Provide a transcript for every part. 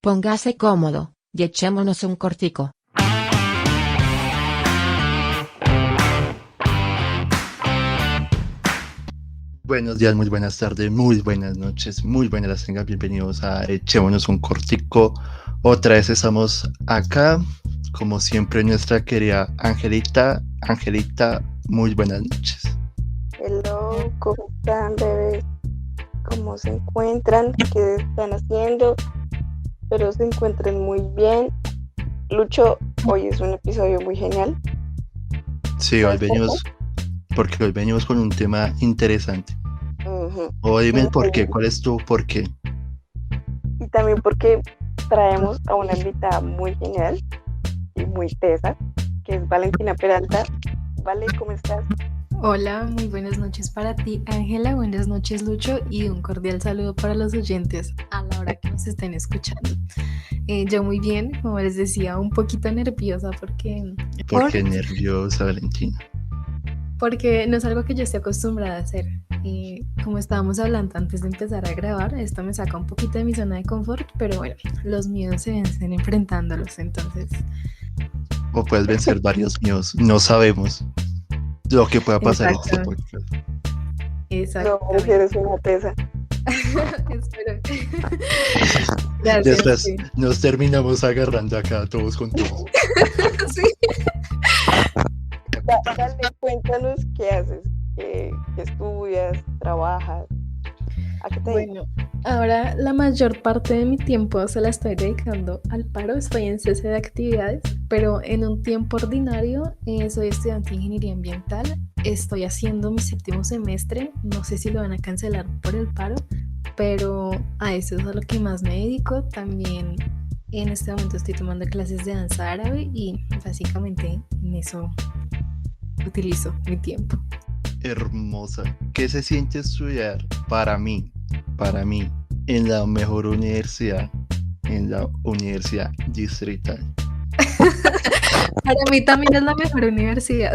Póngase cómodo y echémonos un cortico. Buenos días, muy buenas tardes, muy buenas noches, muy buenas las tengan. Bienvenidos a Echémonos un cortico. Otra vez estamos acá, como siempre, nuestra querida Angelita. Angelita, muy buenas noches. Hello, ¿cómo están, bebés? ¿Cómo se encuentran? ¿Qué están haciendo? Espero se encuentren muy bien. Lucho, hoy es un episodio muy genial. Sí, hoy venimos, porque hoy venimos con un tema interesante. O dime el por qué, ¿cuál es tu por qué? Y también porque traemos a una invitada muy genial y muy tesa, que es Valentina Peralta. Vale, ¿cómo estás? Hola, muy buenas noches para ti, Ángela, buenas noches, Lucho, y un cordial saludo para los oyentes a la hora que nos estén escuchando. Yo muy bien, como les decía, un poquito nerviosa porque... ¿Por qué nerviosa, Valentina? Porque no es algo que yo esté acostumbrada a hacer. Como estábamos hablando antes de empezar a grabar, esto me saca un poquito de mi zona de confort, pero bueno, los miedos se vencen enfrentándolos, entonces... O puedes vencer varios miedos, no sabemos lo que pueda pasar en este podcast. No, eres una tesa. Espero. Gracias. Después sí. Nos terminamos agarrando acá todos con todos. Sí. Dale, cuéntanos qué haces, qué estudias, trabajas. ¿A qué te Bueno, ahora la mayor parte de mi tiempo se la estoy dedicando al paro. Estoy en cese de actividades, pero en un tiempo ordinario soy estudiante de ingeniería ambiental. Estoy haciendo mi 7º semestre. No sé si lo van a cancelar por el paro, pero a eso es a lo que más me dedico. También en este momento estoy tomando clases de danza árabe y básicamente en eso utilizo mi tiempo. Hermosa. ¿Qué se siente estudiar para mí, en la mejor universidad, en la Universidad Distrital? Para mí también es la mejor universidad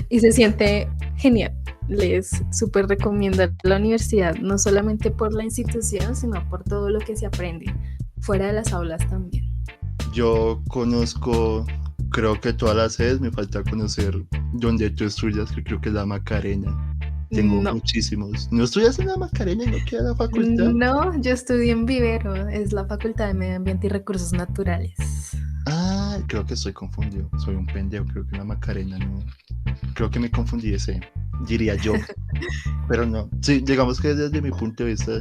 y se siente genial. Les súper recomiendo la universidad, no solamente por la institución, sino por todo lo que se aprende fuera de las aulas también. Yo conozco, creo que todas las sedes, me falta conocer donde tú estudias, que creo que es la Macarena. Tengo muchísimos. ¿No estudias en la Macarena y no queda la facultad? No, yo estudié en Vivero, es la Facultad de Medio Ambiente y Recursos Naturales. Ah, creo que estoy confundido, soy un pendejo, creo que la Macarena no. Creo que me confundí diría yo. Pero no, sí, digamos que desde mi punto de vista,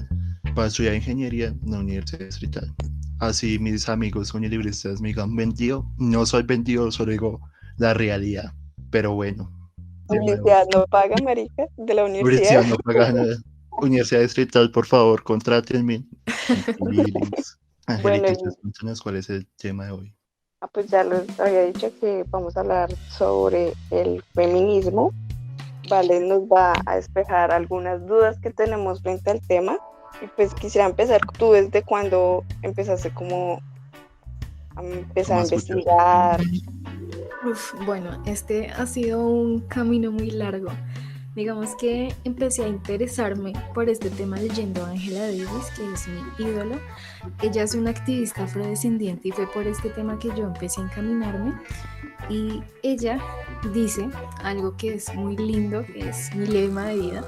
para estudiar ingeniería en la Universidad Distrital. Así mis amigos unilibristas me digan vendido, no soy vendido, solo digo la realidad, pero bueno. Universidad no paga, marica, de la universidad. No paga nada. Universidad Distrital, por favor, contrátenme. Angelita, cuéntanos cuál es el tema de hoy. Pues ya les había dicho que vamos a hablar sobre el feminismo. Vale, nos va a despejar algunas dudas que tenemos frente al tema. Y pues quisiera empezar, tú desde cuando empezaste como a empezar a investigar. Bueno, este ha sido un camino muy largo. Digamos que empecé a interesarme por este tema leyendo a Angela Davis, que es mi ídolo. Ella es una activista afrodescendiente y fue por este tema que yo empecé a encaminarme. Y ella dice algo que es muy lindo, que es mi lema de vida,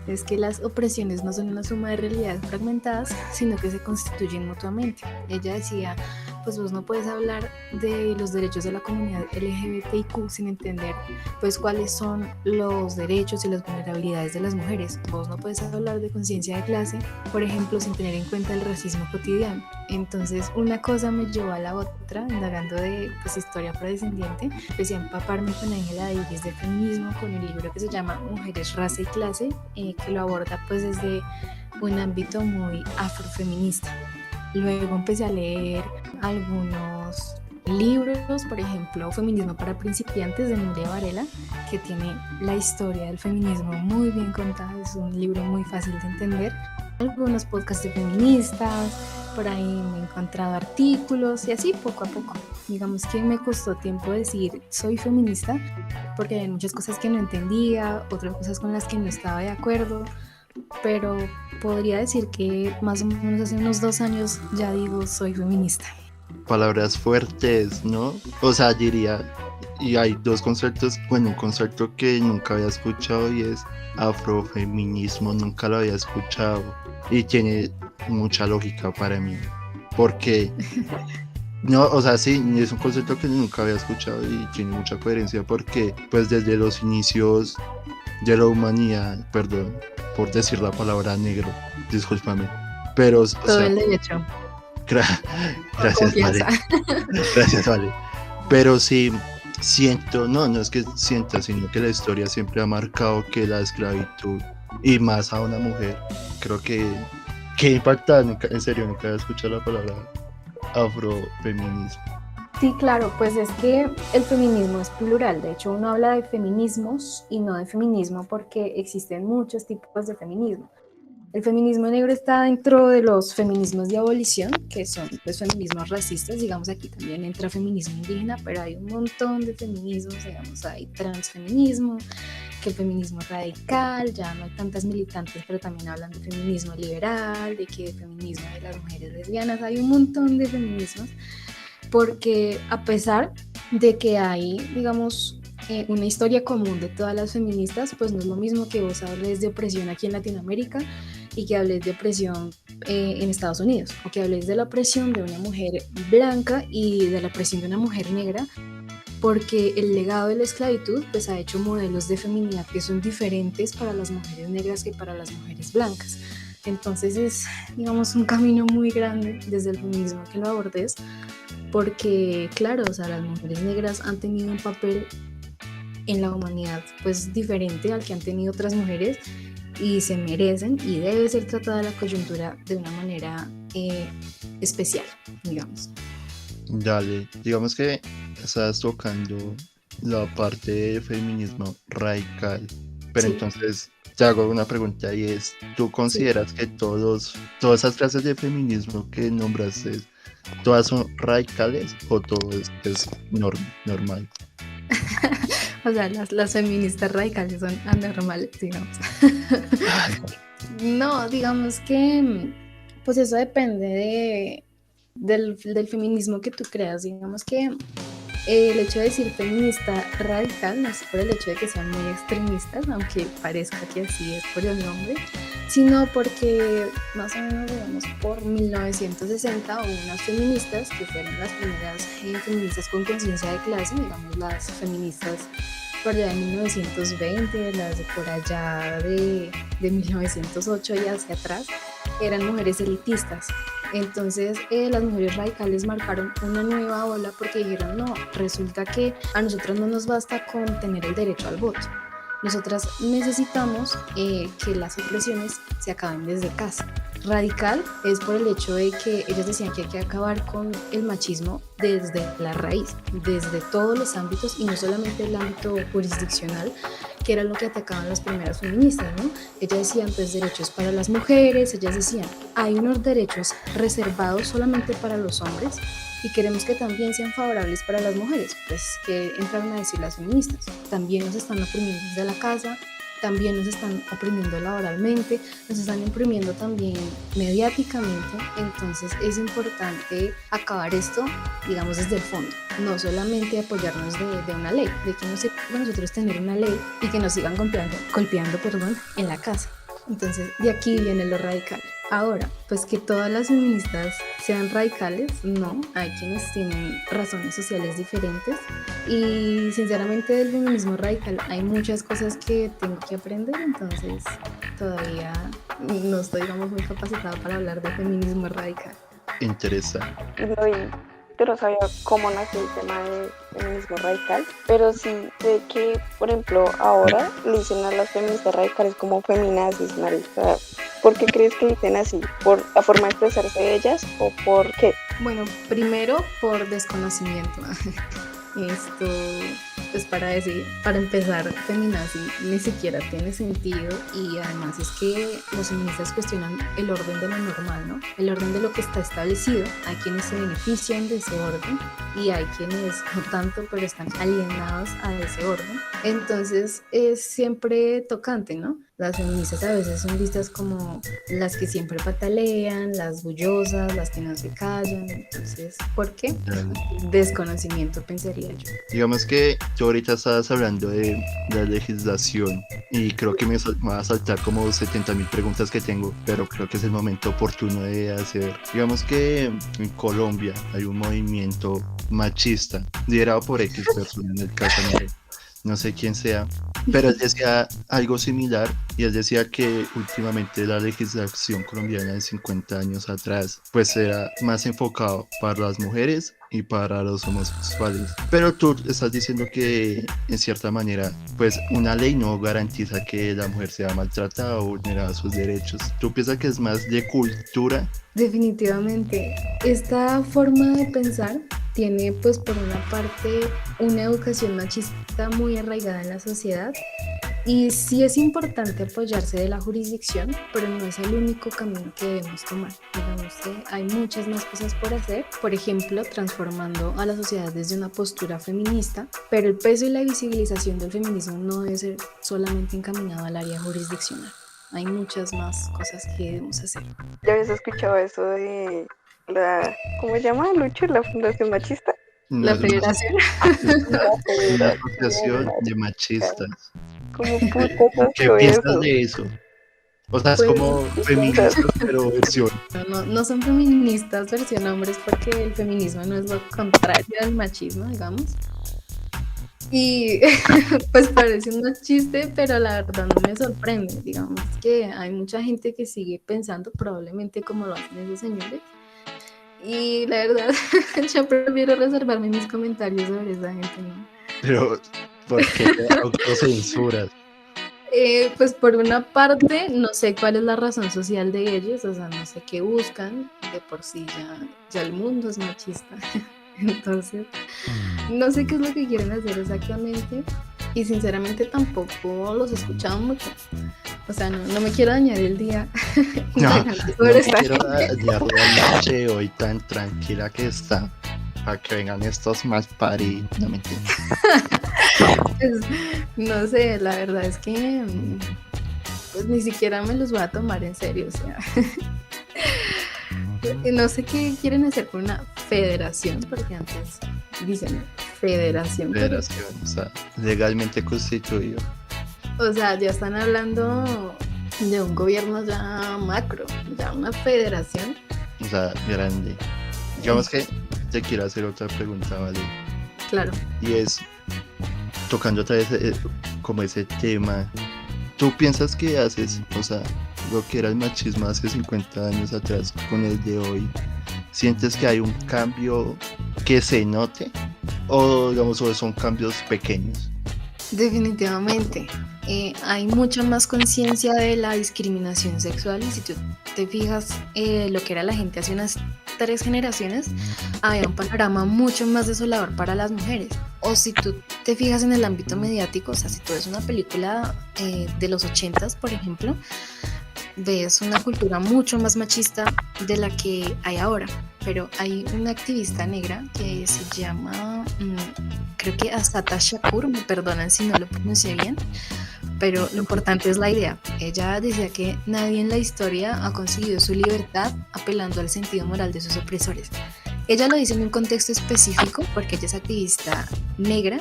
es que las opresiones no son una suma de realidades fragmentadas, sino que se constituyen mutuamente. Ella decía, pues vos no puedes hablar de los derechos de la comunidad LGBTIQ sin entender pues cuáles son los derechos y las vulnerabilidades de las mujeres. Vos no puedes hablar de conciencia de clase, por ejemplo, sin tener en cuenta el racismo cotidiano. Entonces una cosa me llevó a la otra, indagando de pues, historia afrodescendiente. Empecé a empaparme con Angela Davis de feminismo, con el libro que se llama Mujeres, Raza y Clase, que lo aborda pues desde un ámbito muy afrofeminista. Luego empecé a leer algunos libros, por ejemplo, Feminismo para principiantes de Nuria Varela, que tiene la historia del feminismo muy bien contada, es un libro muy fácil de entender. Algunos podcasts de feministas, por ahí me he encontrado artículos y así poco a poco. Digamos que me costó tiempo decir soy feminista porque hay muchas cosas que no entendía, otras cosas con las que no estaba de acuerdo, pero podría decir que más o menos hace unos 2 años ya digo soy feminista. Palabras fuertes, ¿no? O sea, diría, y hay dos conceptos, bueno, un concepto que nunca había escuchado y es afrofeminismo, nunca lo había escuchado y tiene mucha lógica para mí, porque, no, o sea, sí, es un concepto que nunca había escuchado y tiene mucha coherencia porque, pues, desde los inicios de la humanidad, perdón por decir la palabra negro, discúlpame, pero, o Todo sea, el derecho, gra- con gracias, Vale. confianza. Gracias, Vale. Pero sí, siento, no es que sienta, sino que la historia siempre ha marcado que la esclavitud, y más a una mujer, creo que impacta, nunca, en serio, nunca había escuchado la palabra afrofeminismo. Sí, claro, pues es que el feminismo es plural. De hecho, uno habla de feminismos y no de feminismo porque existen muchos tipos de feminismo. El feminismo negro está dentro de los feminismos de abolición, que son los feminismos racistas. Digamos, aquí también entra feminismo indígena, pero hay un montón de feminismos. Digamos, hay transfeminismo, que el feminismo radical, ya no hay tantas militantes, pero también hablan de feminismo liberal, de que el feminismo de las mujeres lesbianas. Hay un montón de feminismos, porque a pesar de que hay, digamos, una historia común de todas las feministas, pues no es lo mismo que vos hables de opresión aquí en Latinoamérica y que hables de opresión en Estados Unidos, o que hables de la opresión de una mujer blanca y de la opresión de una mujer negra, porque el legado de la esclavitud pues ha hecho modelos de feminidad que son diferentes para las mujeres negras que para las mujeres blancas. Entonces es, digamos, un camino muy grande desde el feminismo que lo abordes, porque claro, o sea, las mujeres negras han tenido un papel en la humanidad pues diferente al que han tenido otras mujeres y se merecen y debe ser tratada la coyuntura de una manera especial, digamos. Dale, digamos que estás tocando la parte de feminismo radical, pero Sí. entonces te hago una pregunta y es, ¿tú consideras que todas esas clases de feminismo que nombraste, todas son radicales o todo es normal? O sea, las feministas radicales son anormales, digamos. No, digamos que pues eso depende del feminismo que tú creas. Digamos que el hecho de decir feminista radical no es por el hecho de que sean muy extremistas, aunque parezca que así es por el nombre, sino porque más o menos, digamos, por 1960 hubo unas feministas que fueron las primeras feministas con conciencia de clase, digamos las feministas por allá de 1920, las de por allá de 1908 y hacia atrás, eran mujeres elitistas. Entonces las mujeres radicales marcaron una nueva ola porque dijeron, no, resulta que a nosotros no nos basta con tener el derecho al voto. Nosotras necesitamos que las opresiones se acaben desde casa. Radical es por el hecho de que ellos decían que hay que acabar con el machismo desde la raíz, desde todos los ámbitos y no solamente el ámbito jurisdiccional, que era lo que atacaban las primeras feministas, ¿no? Ellas decían, pues, derechos para las mujeres, ellas decían, hay unos derechos reservados solamente para los hombres y queremos que también sean favorables para las mujeres. Pues, ¿qué entraron a decir las feministas? También nos están oprimiendo desde la casa, también nos están oprimiendo laboralmente, nos están oprimiendo también mediáticamente, entonces es importante acabar esto, digamos, desde el fondo, no solamente apoyarnos de una ley, de que no sirve para nosotros tener una ley y que nos sigan golpeando en la casa. Entonces, de aquí viene lo radical. Ahora, pues que todas las feministas sean radicales, no, hay quienes tienen razones sociales diferentes y sinceramente del feminismo radical hay muchas cosas que tengo que aprender, entonces todavía no estoy, digamos, muy capacitada para hablar de feminismo radical. Interesante. Yo no sabía cómo nació el tema de feminismo radical, pero sí sé que, por ejemplo, ahora le dicen a las feministas radicales como feminazis, marica. ¿Por qué crees que dicen así? ¿Por la forma de expresarse de ellas o por qué? Bueno, primero por desconocimiento. Esto, pues para empezar, feminazi ni siquiera tiene sentido y además es que los feministas cuestionan el orden de lo normal, ¿no? El orden de lo que está establecido. Hay quienes se benefician de ese orden y hay quienes no tanto, pero están alienados a ese orden. Entonces es siempre tocante, ¿no? Las feministas a veces son vistas como las que siempre patalean, las bullosas, las que no se callan. Entonces, ¿por qué? Desconocimiento, pensaría yo. Digamos que tú ahorita estabas hablando de la legislación y creo que me va a saltar como 70.000 preguntas que tengo, pero creo que es el momento oportuno de hacer. Digamos que en Colombia hay un movimiento machista liderado por X persona, en el caso no sé quién sea, pero él decía algo similar y él decía que últimamente la legislación colombiana de 50 años atrás pues era más enfocado para las mujeres y para los homosexuales. Pero tú estás diciendo que en cierta manera pues una ley no garantiza que la mujer sea maltratada o vulnerada sus derechos. ¿Tú piensas que es más de cultura? Definitivamente, esta forma de pensar tiene pues por una parte una educación machista muy arraigada en la sociedad y sí es importante apoyarse de la jurisdicción, pero no es el único camino que debemos tomar. Digamos que hay muchas más cosas por hacer, por ejemplo, transformando a la sociedad desde una postura feminista, pero el peso y la visibilización del feminismo no debe ser solamente encaminado al área jurisdiccional. Hay muchas más cosas que debemos hacer. ¿Ya habías escuchado eso de ¿cómo se llama, Lucho? ¿La Fundación Machista? No, La federación. es una asociación de machistas. ¿Cómo putas ¿Qué hació piensas eso? de eso? O sea, es Pues, como feministas, pero versión. No son feministas versión hombres porque el feminismo no es lo contrario al machismo, digamos. Y pues parece un chiste, pero la verdad no me sorprende. Digamos que hay mucha gente que sigue pensando probablemente como lo hacen esos señores. Y la verdad, yo prefiero reservarme mis comentarios sobre esa gente, ¿no? Pero, ¿por qué te autocensuras? Pues por una parte, no sé cuál es la razón social de ellos, o sea, no sé qué buscan, de por sí ya el mundo es machista, entonces no sé qué es lo que quieren hacer exactamente y sinceramente tampoco los he escuchado mucho, o sea, no me quiero dañar el día No, indagando no sobre esta quiero gente. dañar la noche hoy tan tranquila que está. Para que vengan estos más pari. No me entiendo. Pues, no sé, la verdad es que pues ni siquiera me los voy a tomar en serio, o sea, no sé qué quieren hacer con una federación, porque antes dicen federación, pero, Federación, o sea, legalmente constituido. o sea, ya están hablando de un gobierno ya macro, ya una federación. O sea, grande. Digamos que te quiero hacer otra pregunta, ¿vale? Claro, Y es, tocando otra vez como ese tema, ¿tú piensas que haces, o sea, lo que era el machismo hace 50 años atrás con el de hoy? ¿Sientes que hay un cambio que se note? ¿O digamos, o son cambios pequeños? definitivamente. Hay mucha más conciencia de la discriminación sexual y si tú te fijas lo que era la gente hace unas 3 generaciones, había un panorama mucho más desolador para las mujeres. O si tú te fijas en el ámbito mediático, o sea, si tú ves una película de los 80s, por ejemplo, ves una cultura mucho más machista de la que hay ahora. Pero hay una activista negra que se llama, creo que Assata Shakur, me perdonan si no lo pronuncié bien, pero lo importante es la idea. Ella decía que nadie en la historia ha conseguido su libertad apelando al sentido moral de sus opresores. Ella lo dice en un contexto específico porque ella es activista negra.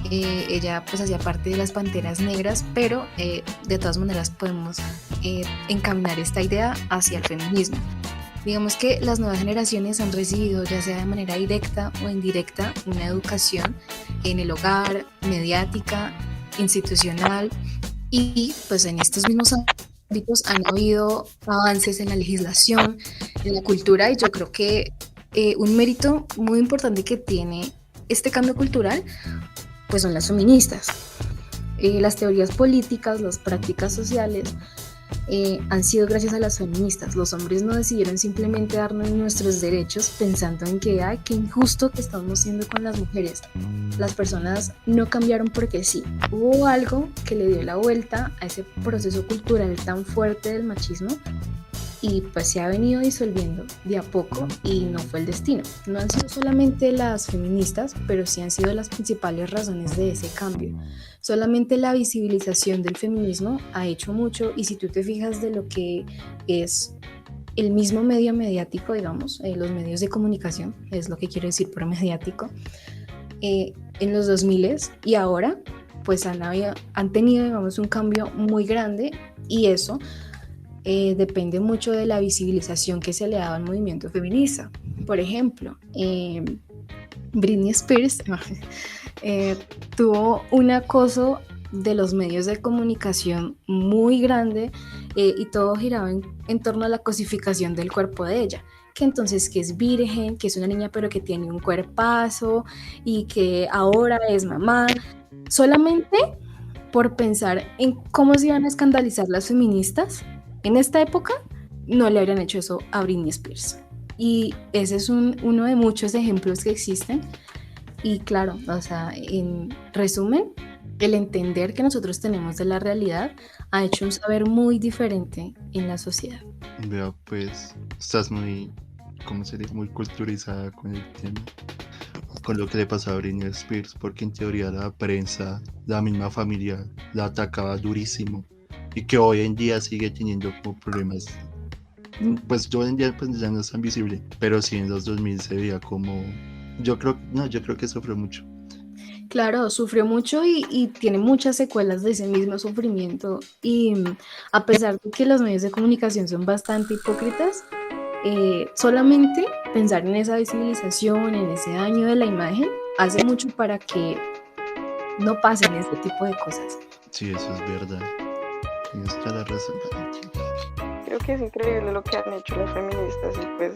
Ella pues hacía parte de las Panteras Negras, pero de todas maneras podemos encaminar esta idea hacia el feminismo. Digamos que las nuevas generaciones han recibido, ya sea de manera directa o indirecta, una educación en el hogar, mediática, institucional, y pues en estos mismos ámbitos han habido avances en la legislación, en la cultura, y yo creo que un mérito muy importante que tiene este cambio cultural pues son las feministas. Las teorías políticas, las prácticas sociales han sido gracias a las feministas. Los hombres no decidieron simplemente darnos nuestros derechos pensando en que ay, qué injusto que estamos haciendo con las mujeres. Las personas no cambiaron porque sí. Hubo algo que le dio la vuelta a ese proceso cultural tan fuerte del machismo y pues se ha venido disolviendo de a poco y no fue el destino. No han sido solamente las feministas, pero sí han sido las principales razones de ese cambio. Solamente la visibilización del feminismo ha hecho mucho, y si tú te fijas de lo que es el mismo medio mediático, digamos, los medios de comunicación, es lo que quiero decir por mediático, en los 2000 y ahora, pues han tenido, digamos, un cambio muy grande, y eso depende mucho de la visibilización que se le ha dado al movimiento feminista. Por ejemplo, Britney Spears tuvo un acoso de los medios de comunicación muy grande, y todo giraba en torno a la cosificación del cuerpo de ella, que entonces que es virgen, que es una niña pero que tiene un cuerpazo y que ahora es mamá, solamente por pensar en cómo se iban a escandalizar las feministas. En esta época no le habrían hecho eso a Britney Spears, y ese es uno de muchos ejemplos que existen. Y claro, o sea, en resumen, el entender que nosotros tenemos de la realidad ha hecho un saber muy diferente en la sociedad. Vea, pues estás muy, ¿cómo sería? Muy culturizada con el tema, con lo que le pasó a Britney Spears, porque en teoría la prensa, la misma familia, la atacaba durísimo, y que hoy en día sigue teniendo como problemas. Pues hoy en día pues ya no es tan visible, pero sí en los 2000 se veía como, yo creo que sufrió mucho. Claro, sufrió mucho y tiene muchas secuelas de ese mismo sufrimiento, y a pesar de que los medios de comunicación son bastante hipócritas, solamente pensar en esa visibilización, en ese daño de la imagen, hace mucho para que no pasen este tipo de cosas. Sí, eso es verdad. Tienes toda la razón. Creo que es increíble lo que han hecho las feministas, y pues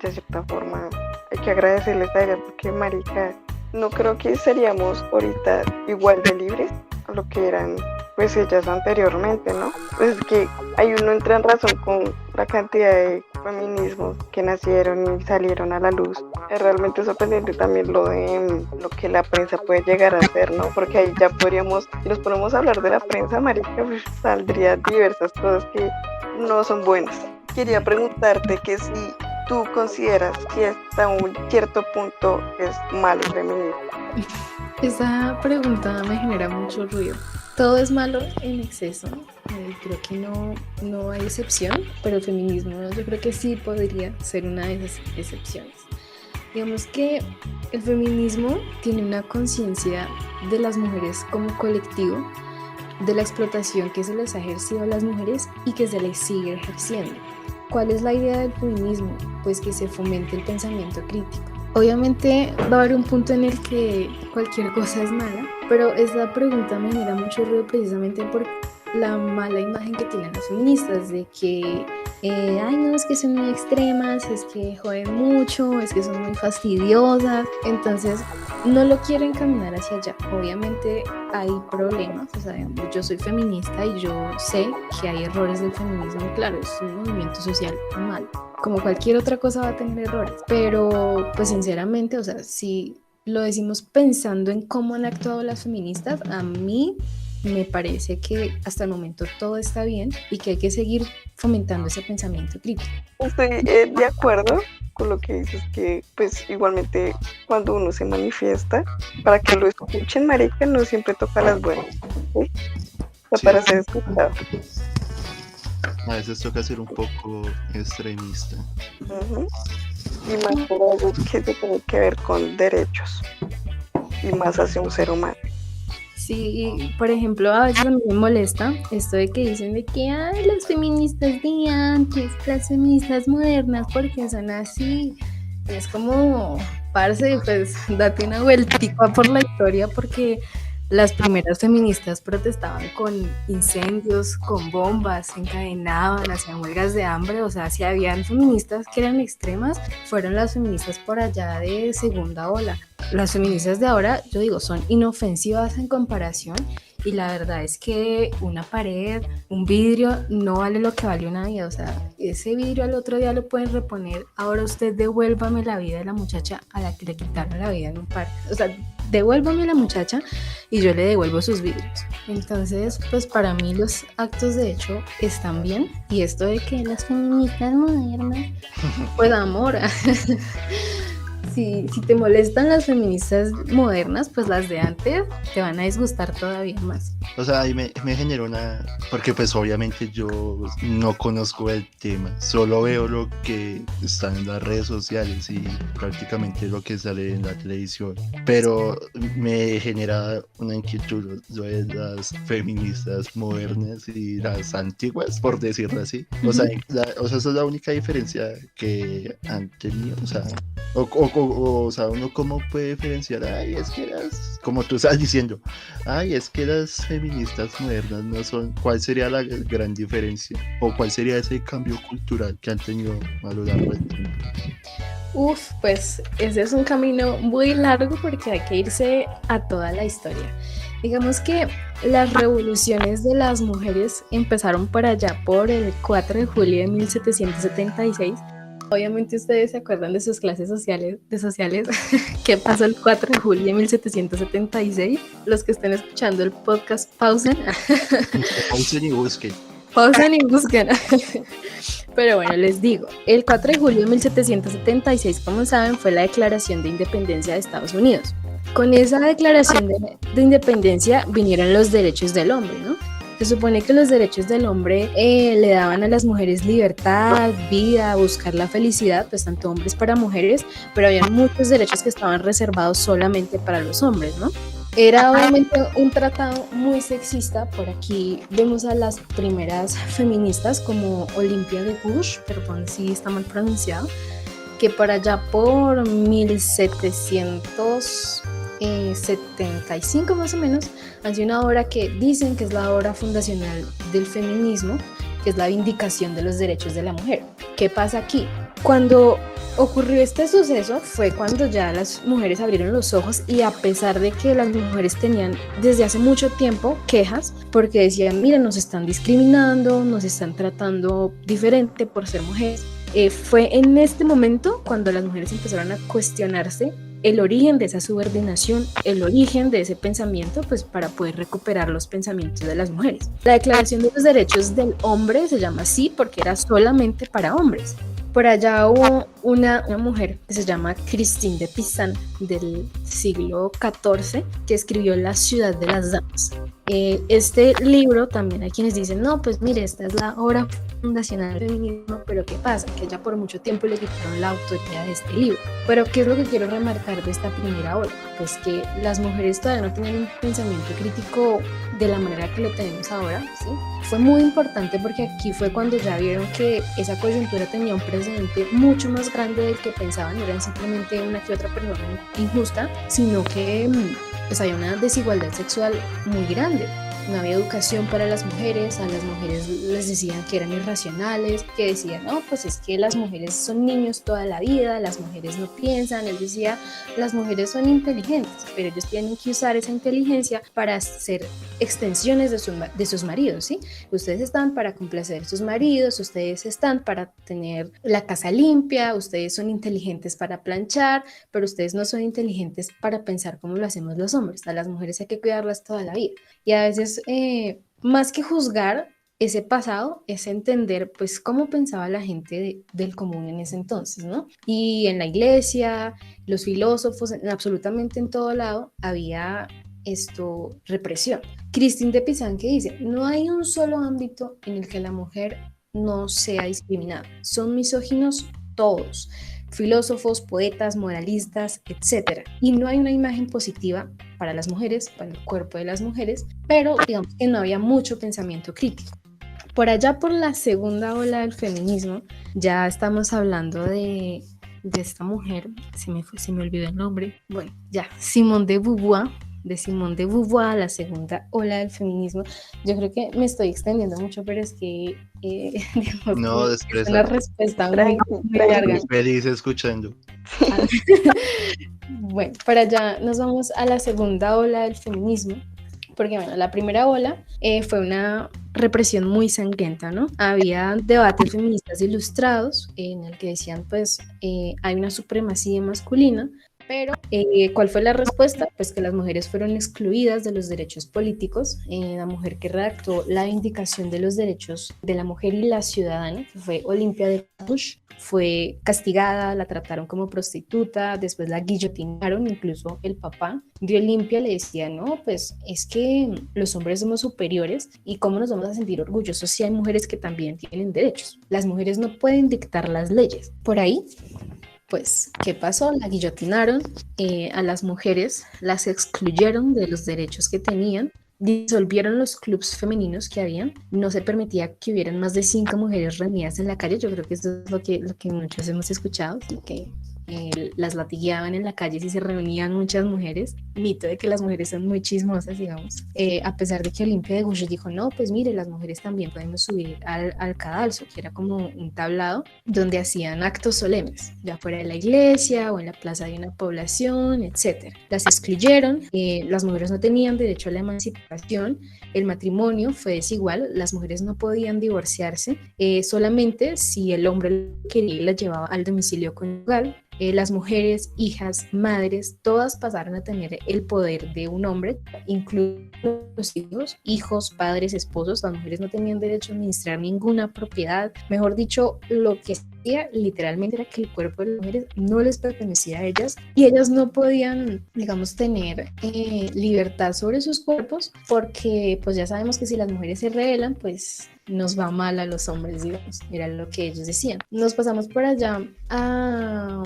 de cierta forma hay que agradecerles a ellas, porque marica, no creo que seríamos ahorita igual de libres a lo que eran pues ellas anteriormente, ¿no? Pues es que ahí uno entra en razón con la cantidad de feminismos que nacieron y salieron a la luz. Es realmente sorprendente también lo de lo que la prensa puede llegar a hacer, ¿no? Porque ahí ya podríamos, si nos ponemos a hablar de la prensa, marica, pues saldrían diversas cosas que no son buenas. Quería preguntarte que si tú consideras que hasta un cierto punto es malo el feminismo. Esa pregunta me genera mucho ruido. Todo es malo en exceso. Creo que no hay excepción, pero el feminismo yo creo que sí podría ser una de esas excepciones. Digamos que el feminismo tiene una conciencia de las mujeres como colectivo, de la explotación que se les ha ejercido a las mujeres y que se les sigue ejerciendo. ¿Cuál es la idea del feminismo? Pues que se fomente el pensamiento crítico. Obviamente va a haber un punto en el que cualquier cosa es mala, pero esta pregunta me genera mucho ruido precisamente por la mala imagen que tienen las feministas, de que, ay no, es que son muy extremas, es que joden mucho, es que son muy fastidiosas, entonces no lo quieren caminar hacia allá. Obviamente hay problemas, o sea, yo soy feminista y yo sé que hay errores del feminismo, claro, es un movimiento social mal. Como cualquier otra cosa va a tener errores, pero pues sinceramente, o sea, si lo decimos pensando en cómo han actuado las feministas, a mí me parece que hasta el momento todo está bien y que hay que seguir fomentando ese pensamiento crítico. Estoy de acuerdo con lo que dices, que pues igualmente cuando uno se manifiesta, para que lo escuchen, marica, no siempre toca las buenas, ¿sí? O sea, Sí. para ser escuchado. A veces toca ser un poco extremista. Uh-huh. Y más por algo que se tiene que ver con derechos y más hacia un ser humano. Sí, por ejemplo, a veces a mí me molesta esto de que dicen de que ay, las feministas de antes, las feministas modernas, porque son así. Y es como, parce, pues date una vueltica por la historia, porque las primeras feministas protestaban con incendios, con bombas, encadenaban, hacían huelgas de hambre. O sea, si habían feministas que eran extremas, fueron las feministas por allá de segunda ola. Las feministas de ahora, yo digo, son inofensivas en comparación, y la verdad es que una pared, un vidrio, no vale lo que vale una vida. O sea, ese vidrio al otro día lo pueden reponer. Ahora usted devuélvame la vida de la muchacha a la que le quitaron la vida en un parque. O sea, devuélvame a la muchacha y yo le devuelvo sus vidrios. Entonces, pues para mí los actos de hecho están bien, y esto de que las feministas modernas, pues amor, si te molestan las feministas modernas, pues las de antes te van a disgustar todavía más. O sea, ahí me generó una... Porque pues obviamente yo no conozco el tema, solo veo lo que está en las redes sociales y prácticamente lo que sale en la televisión. Pero me genera una inquietud lo de las feministas modernas y las antiguas, por decirlo así. O sea, esa es la única diferencia que han tenido. O sea, o sea, uno cómo puede diferenciar, ay, es que las, como tú estás diciendo, ay, es que las feministas modernas no son, ¿cuál sería la gran diferencia? ¿O cuál sería ese cambio cultural que han tenido a lo largo del tiempo? Pues ese es un camino muy largo porque hay que irse a toda la historia. Digamos que las revoluciones de las mujeres empezaron por allá por el 4 de julio de 1776. Obviamente ustedes se acuerdan de sus clases sociales, ¿Qué pasó el 4 de julio de 1776? Los que estén escuchando el podcast, pausen. Pausen y busquen. Pausen y busquen. Pero bueno, les digo, el 4 de julio de 1776, como saben, fue la declaración de independencia de Estados Unidos. Con esa declaración de independencia vinieron los derechos del hombre, ¿no? Se supone que los derechos del hombre le daban a las mujeres libertad, vida, buscar la felicidad, pues tanto hombres para mujeres, pero había muchos derechos que estaban reservados solamente para los hombres, ¿no? Era obviamente un tratado muy sexista. Por aquí vemos a las primeras feministas como Olympia de Gouges, perdón si está mal pronunciado, que por allá por 1775 más o menos, hace una obra que dicen que es la obra fundacional del feminismo, que es la vindicación de los derechos de la mujer. ¿Qué pasa aquí? Cuando ocurrió este suceso fue cuando ya las mujeres abrieron los ojos, y a pesar de que las mujeres tenían desde hace mucho tiempo quejas porque decían, miren, nos están discriminando, nos están tratando diferente por ser mujeres, fue en este momento cuando las mujeres empezaron a cuestionarse el origen de esa subordinación, el origen de ese pensamiento, pues para poder recuperar los pensamientos de las mujeres. La Declaración de los Derechos del Hombre se llama así porque era solamente para hombres. Por allá hubo una mujer que se llama Christine de Pizan, del siglo XIV, que escribió La Ciudad de las Damas. Este libro también hay quienes dicen, no, pues mire, esta es la obra fundacional del feminismo, pero ¿qué pasa? Que ya por mucho tiempo le quitaron la autoría de este libro. Pero ¿qué es lo que quiero remarcar de esta primera obra? Pues que las mujeres todavía no tenían un pensamiento crítico de la manera que lo tenemos ahora, ¿sí? Fue muy importante porque aquí fue cuando ya vieron que esa coyuntura tenía un precedente mucho más grande del que pensaban. No eran simplemente una que otra persona injusta, sino que pues había una desigualdad sexual muy grande. No había educación para las mujeres, a las mujeres les decían que eran irracionales, que decían, no, pues es que las mujeres son niños toda la vida, las mujeres no piensan. Él decía, las mujeres son inteligentes, pero ellos tienen que usar esa inteligencia para hacer extensiones de sus maridos, ¿sí? Ustedes están para complacer a sus maridos, ustedes están para tener la casa limpia, ustedes son inteligentes para planchar, pero ustedes no son inteligentes para pensar como lo hacemos los hombres. A las mujeres hay que cuidarlas toda la vida. Y a veces, más que juzgar ese pasado, es entender pues cómo pensaba la gente del común en ese entonces, ¿no? Y en la iglesia, los filósofos, absolutamente en todo lado había represión. Christine de Pizan, que dice, no hay un solo ámbito en el que la mujer no sea discriminada, son misóginos todos, filósofos, poetas, moralistas, etc. Y no hay una imagen positiva para las mujeres, para el cuerpo de las mujeres, pero digamos que no había mucho pensamiento crítico. Por allá por la segunda ola del feminismo, ya estamos hablando de esta mujer, se me olvidó el nombre, bueno, ya, Simone de Beauvoir, la segunda ola del feminismo. Yo creo que me estoy extendiendo mucho, pero es que digamos, no, es una respuesta muy larga. Feliz escuchando. Bueno, para allá nos vamos a la segunda ola del feminismo, porque bueno, la primera ola fue una represión muy sangrienta, ¿no? Había debates feministas ilustrados en el que decían, pues, hay una supremacía masculina, Pero, ¿cuál fue la respuesta? Pues que las mujeres fueron excluidas de los derechos políticos. La mujer que redactó la Vindicación de los Derechos de la Mujer y la Ciudadana, que fue Olimpia de Bush, fue castigada, la trataron como prostituta, después la guillotinaron, incluso el papá de Olimpia le decía, no, pues es que los hombres somos superiores y cómo nos vamos a sentir orgullosos si hay mujeres que también tienen derechos. Las mujeres no pueden dictar las leyes. Por ahí, pues, ¿qué pasó? La guillotinaron, a las mujeres las excluyeron de los derechos que tenían, disolvieron los clubes femeninos que habían, no se permitía que hubieran más de 5 mujeres reunidas en la calle. Yo creo que eso es lo que muchos hemos escuchado, ¿sí? Que las latigueaban en la calle si se reunían muchas mujeres. Mito de que las mujeres son muy chismosas, digamos. A pesar de que Olimpia de Gouges dijo, no, pues mire, las mujeres también podemos subir al cadalso, que era como un tablado donde hacían actos solemnes, ya fuera de la iglesia o en la plaza de una población, etc. Las excluyeron, las mujeres no tenían derecho a la emancipación, el matrimonio fue desigual, las mujeres no podían divorciarse, solamente si el hombre quería y las llevaba al domicilio conyugal. Las mujeres, hijas, madres, todas pasaron a tener el poder de un hombre, incluso los hijos, padres, esposos. Las mujeres no tenían derecho a administrar ninguna propiedad. Mejor dicho, lo que hacía literalmente era que el cuerpo de las mujeres no les pertenecía a ellas y ellas no podían, digamos, tener libertad sobre sus cuerpos, porque pues ya sabemos que si las mujeres se rebelan, pues nos va mal a los hombres, digamos, era lo que ellos decían. Nos pasamos por allá a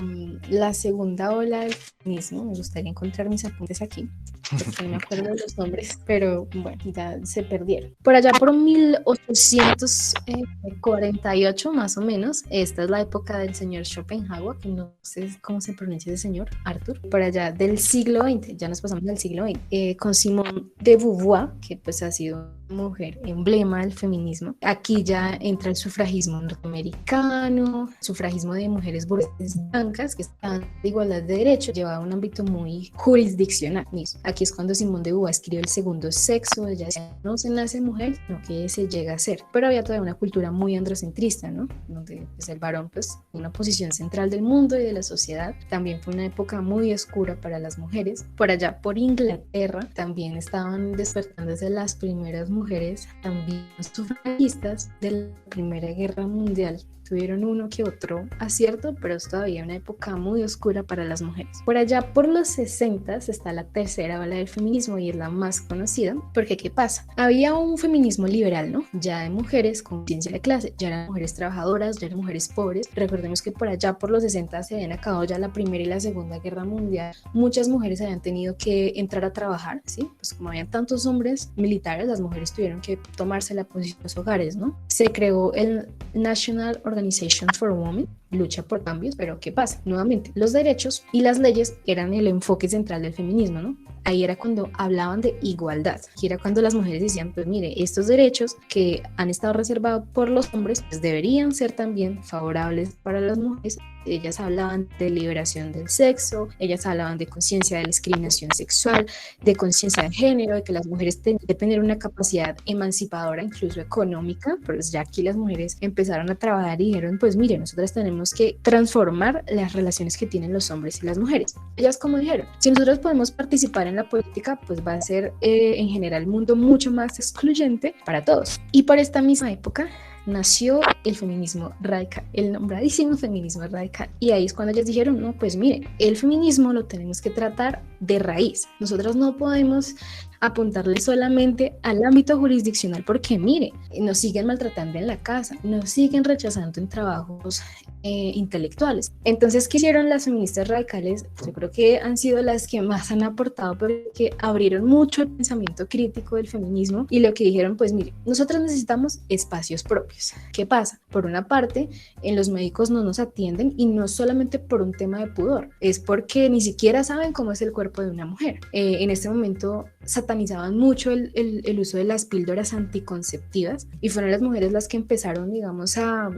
la segunda ola del feminismo. Me gustaría encontrar mis apuntes aquí, porque no me acuerdo de los nombres, pero bueno, ya se perdieron. Por allá por 1848 más o menos, esta es la época del señor Schopenhauer, que no sé cómo se pronuncia ese señor, Arthur. Por allá del siglo XX, ya nos pasamos al siglo XX, con Simone de Beauvoir, que pues ha sido mujer emblema del feminismo. Aquí ya entra el sufragismo norteamericano, sufragismo de mujeres burguesas blancas que están de igualdad de derechos, llevado a un ámbito muy jurisdiccional mismo. Aquí es cuando Simone de Beauvoir escribe El segundo sexo. Ella decía, no se nace mujer, sino que se llega a ser. Pero había todavía una cultura muy androcentrista, ¿no? Donde pues, el varón, pues, una posición central del mundo y de la sociedad. También fue una época muy oscura para las mujeres. Por allá, por Inglaterra, también estaban despertándose las primeras mujeres, también sufragistas de la Primera Guerra Mundial. Tuvieron uno que otro acierto, pero es todavía una época muy oscura para las mujeres. Por allá, por los 60 está la tercera ola del feminismo y es la más conocida, porque ¿qué pasa? Había un feminismo liberal, ¿no? Ya de mujeres con conciencia de clase, ya eran mujeres trabajadoras, ya eran mujeres pobres. Recordemos que por allá, por los 60 se habían acabado ya la Primera y la Segunda Guerra Mundial. Muchas mujeres habían tenido que entrar a trabajar, ¿sí? Pues como habían tantos hombres militares, las mujeres tuvieron que tomarse la posición de los hogares, ¿no? Se creó el National Organization for Women, lucha por cambios, pero ¿qué pasa? Nuevamente, los derechos y las leyes eran el enfoque central del feminismo, ¿no? Ahí era cuando hablaban de igualdad, y era cuando las mujeres decían, pues mire, estos derechos que han estado reservados por los hombres, pues deberían ser también favorables para las mujeres. Ellas hablaban de liberación del sexo, ellas hablaban de conciencia de discriminación sexual, de conciencia de género, de que las mujeres tienen que tener una capacidad emancipadora, incluso económica. Pues ya aquí las mujeres empezaron a trabajar y dijeron, pues mire, nosotras tenemos que transformar las relaciones que tienen los hombres y las mujeres. Ellas como dijeron, si nosotros podemos participar en la política, pues va a ser en general el mundo mucho más excluyente para todos. Y por esta misma época nació el feminismo radical, el nombradísimo feminismo radical. Y ahí es cuando ellas dijeron, no, pues mire, el feminismo lo tenemos que tratar de raíz. Nosotros no podemos apuntarle solamente al ámbito jurisdiccional, porque mire, nos siguen maltratando en la casa, nos siguen rechazando en trabajos intelectuales. Entonces, ¿qué hicieron las feministas radicales? Yo creo que han sido las que más han aportado, porque abrieron mucho el pensamiento crítico del feminismo y lo que dijeron, pues mire, nosotros necesitamos espacios propios. ¿Qué pasa? Por una parte, en los médicos no nos atienden, y no solamente por un tema de pudor, es porque ni siquiera saben cómo es el cuerpo de una mujer. En este momento satanizaban mucho el uso de las píldoras anticonceptivas y fueron las mujeres las que empezaron, digamos, a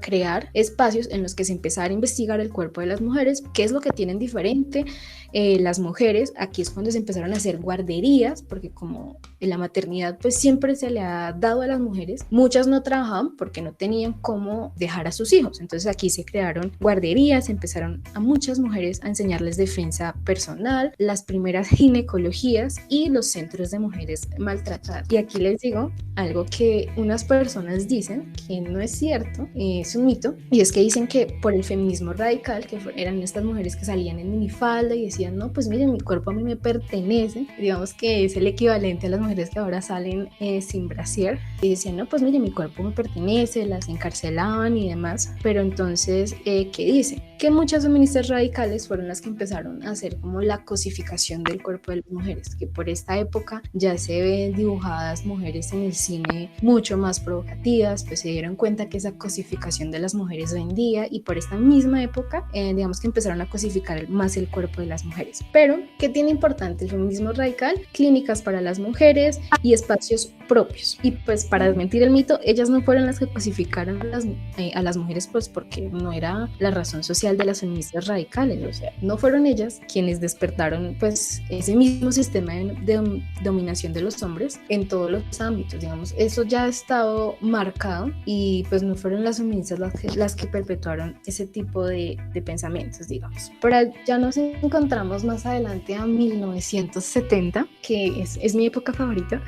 crear espacios en los que se empezara a investigar el cuerpo de las mujeres, qué es lo que tienen diferente las mujeres. Aquí es cuando se empezaron a hacer guarderías, porque como la maternidad pues siempre se le ha dado a las mujeres, muchas no trabajaban porque no tenían cómo dejar a sus hijos, entonces aquí se crearon guarderías, empezaron a muchas mujeres a enseñarles defensa personal, las primeras ginecologías y los centros de mujeres maltratadas. Y aquí les digo algo que unas personas dicen que no es cierto, es un mito, y es que dicen que por el feminismo radical, que eran estas mujeres que salían en minifalda y decían, no, pues miren, mi cuerpo a mí me pertenece, digamos que es el equivalente a las mujeres que ahora salen sin brasier, y decían, no, pues miren, mi cuerpo me pertenece, las encarcelaban y demás. Pero entonces, ¿qué dice? Que muchas feministas radicales fueron las que empezaron a hacer como la cosificación del cuerpo de las mujeres, que por esta época ya se ven dibujadas mujeres en el cine mucho más provocativas, pues se dieron cuenta que esa cosificación de las mujeres vendía, y por esta misma época, digamos que empezaron a cosificar más el cuerpo de las mujeres. Pero, ¿qué tiene importante el feminismo radical? Clínicas para las mujeres y espacios propios. Y pues para desmentir el mito, ellas no fueron las que cosificaron a las mujeres, pues porque no era la razón social de las feministas radicales, o sea, no fueron ellas quienes despertaron pues ese mismo sistema de dominación de los hombres en todos los ámbitos, digamos, eso ya ha estado marcado, y pues no fueron las feministas las que perpetuaron ese tipo de pensamientos, digamos. Pero ya nos encontramos más adelante a 1970, que es mi época favorita,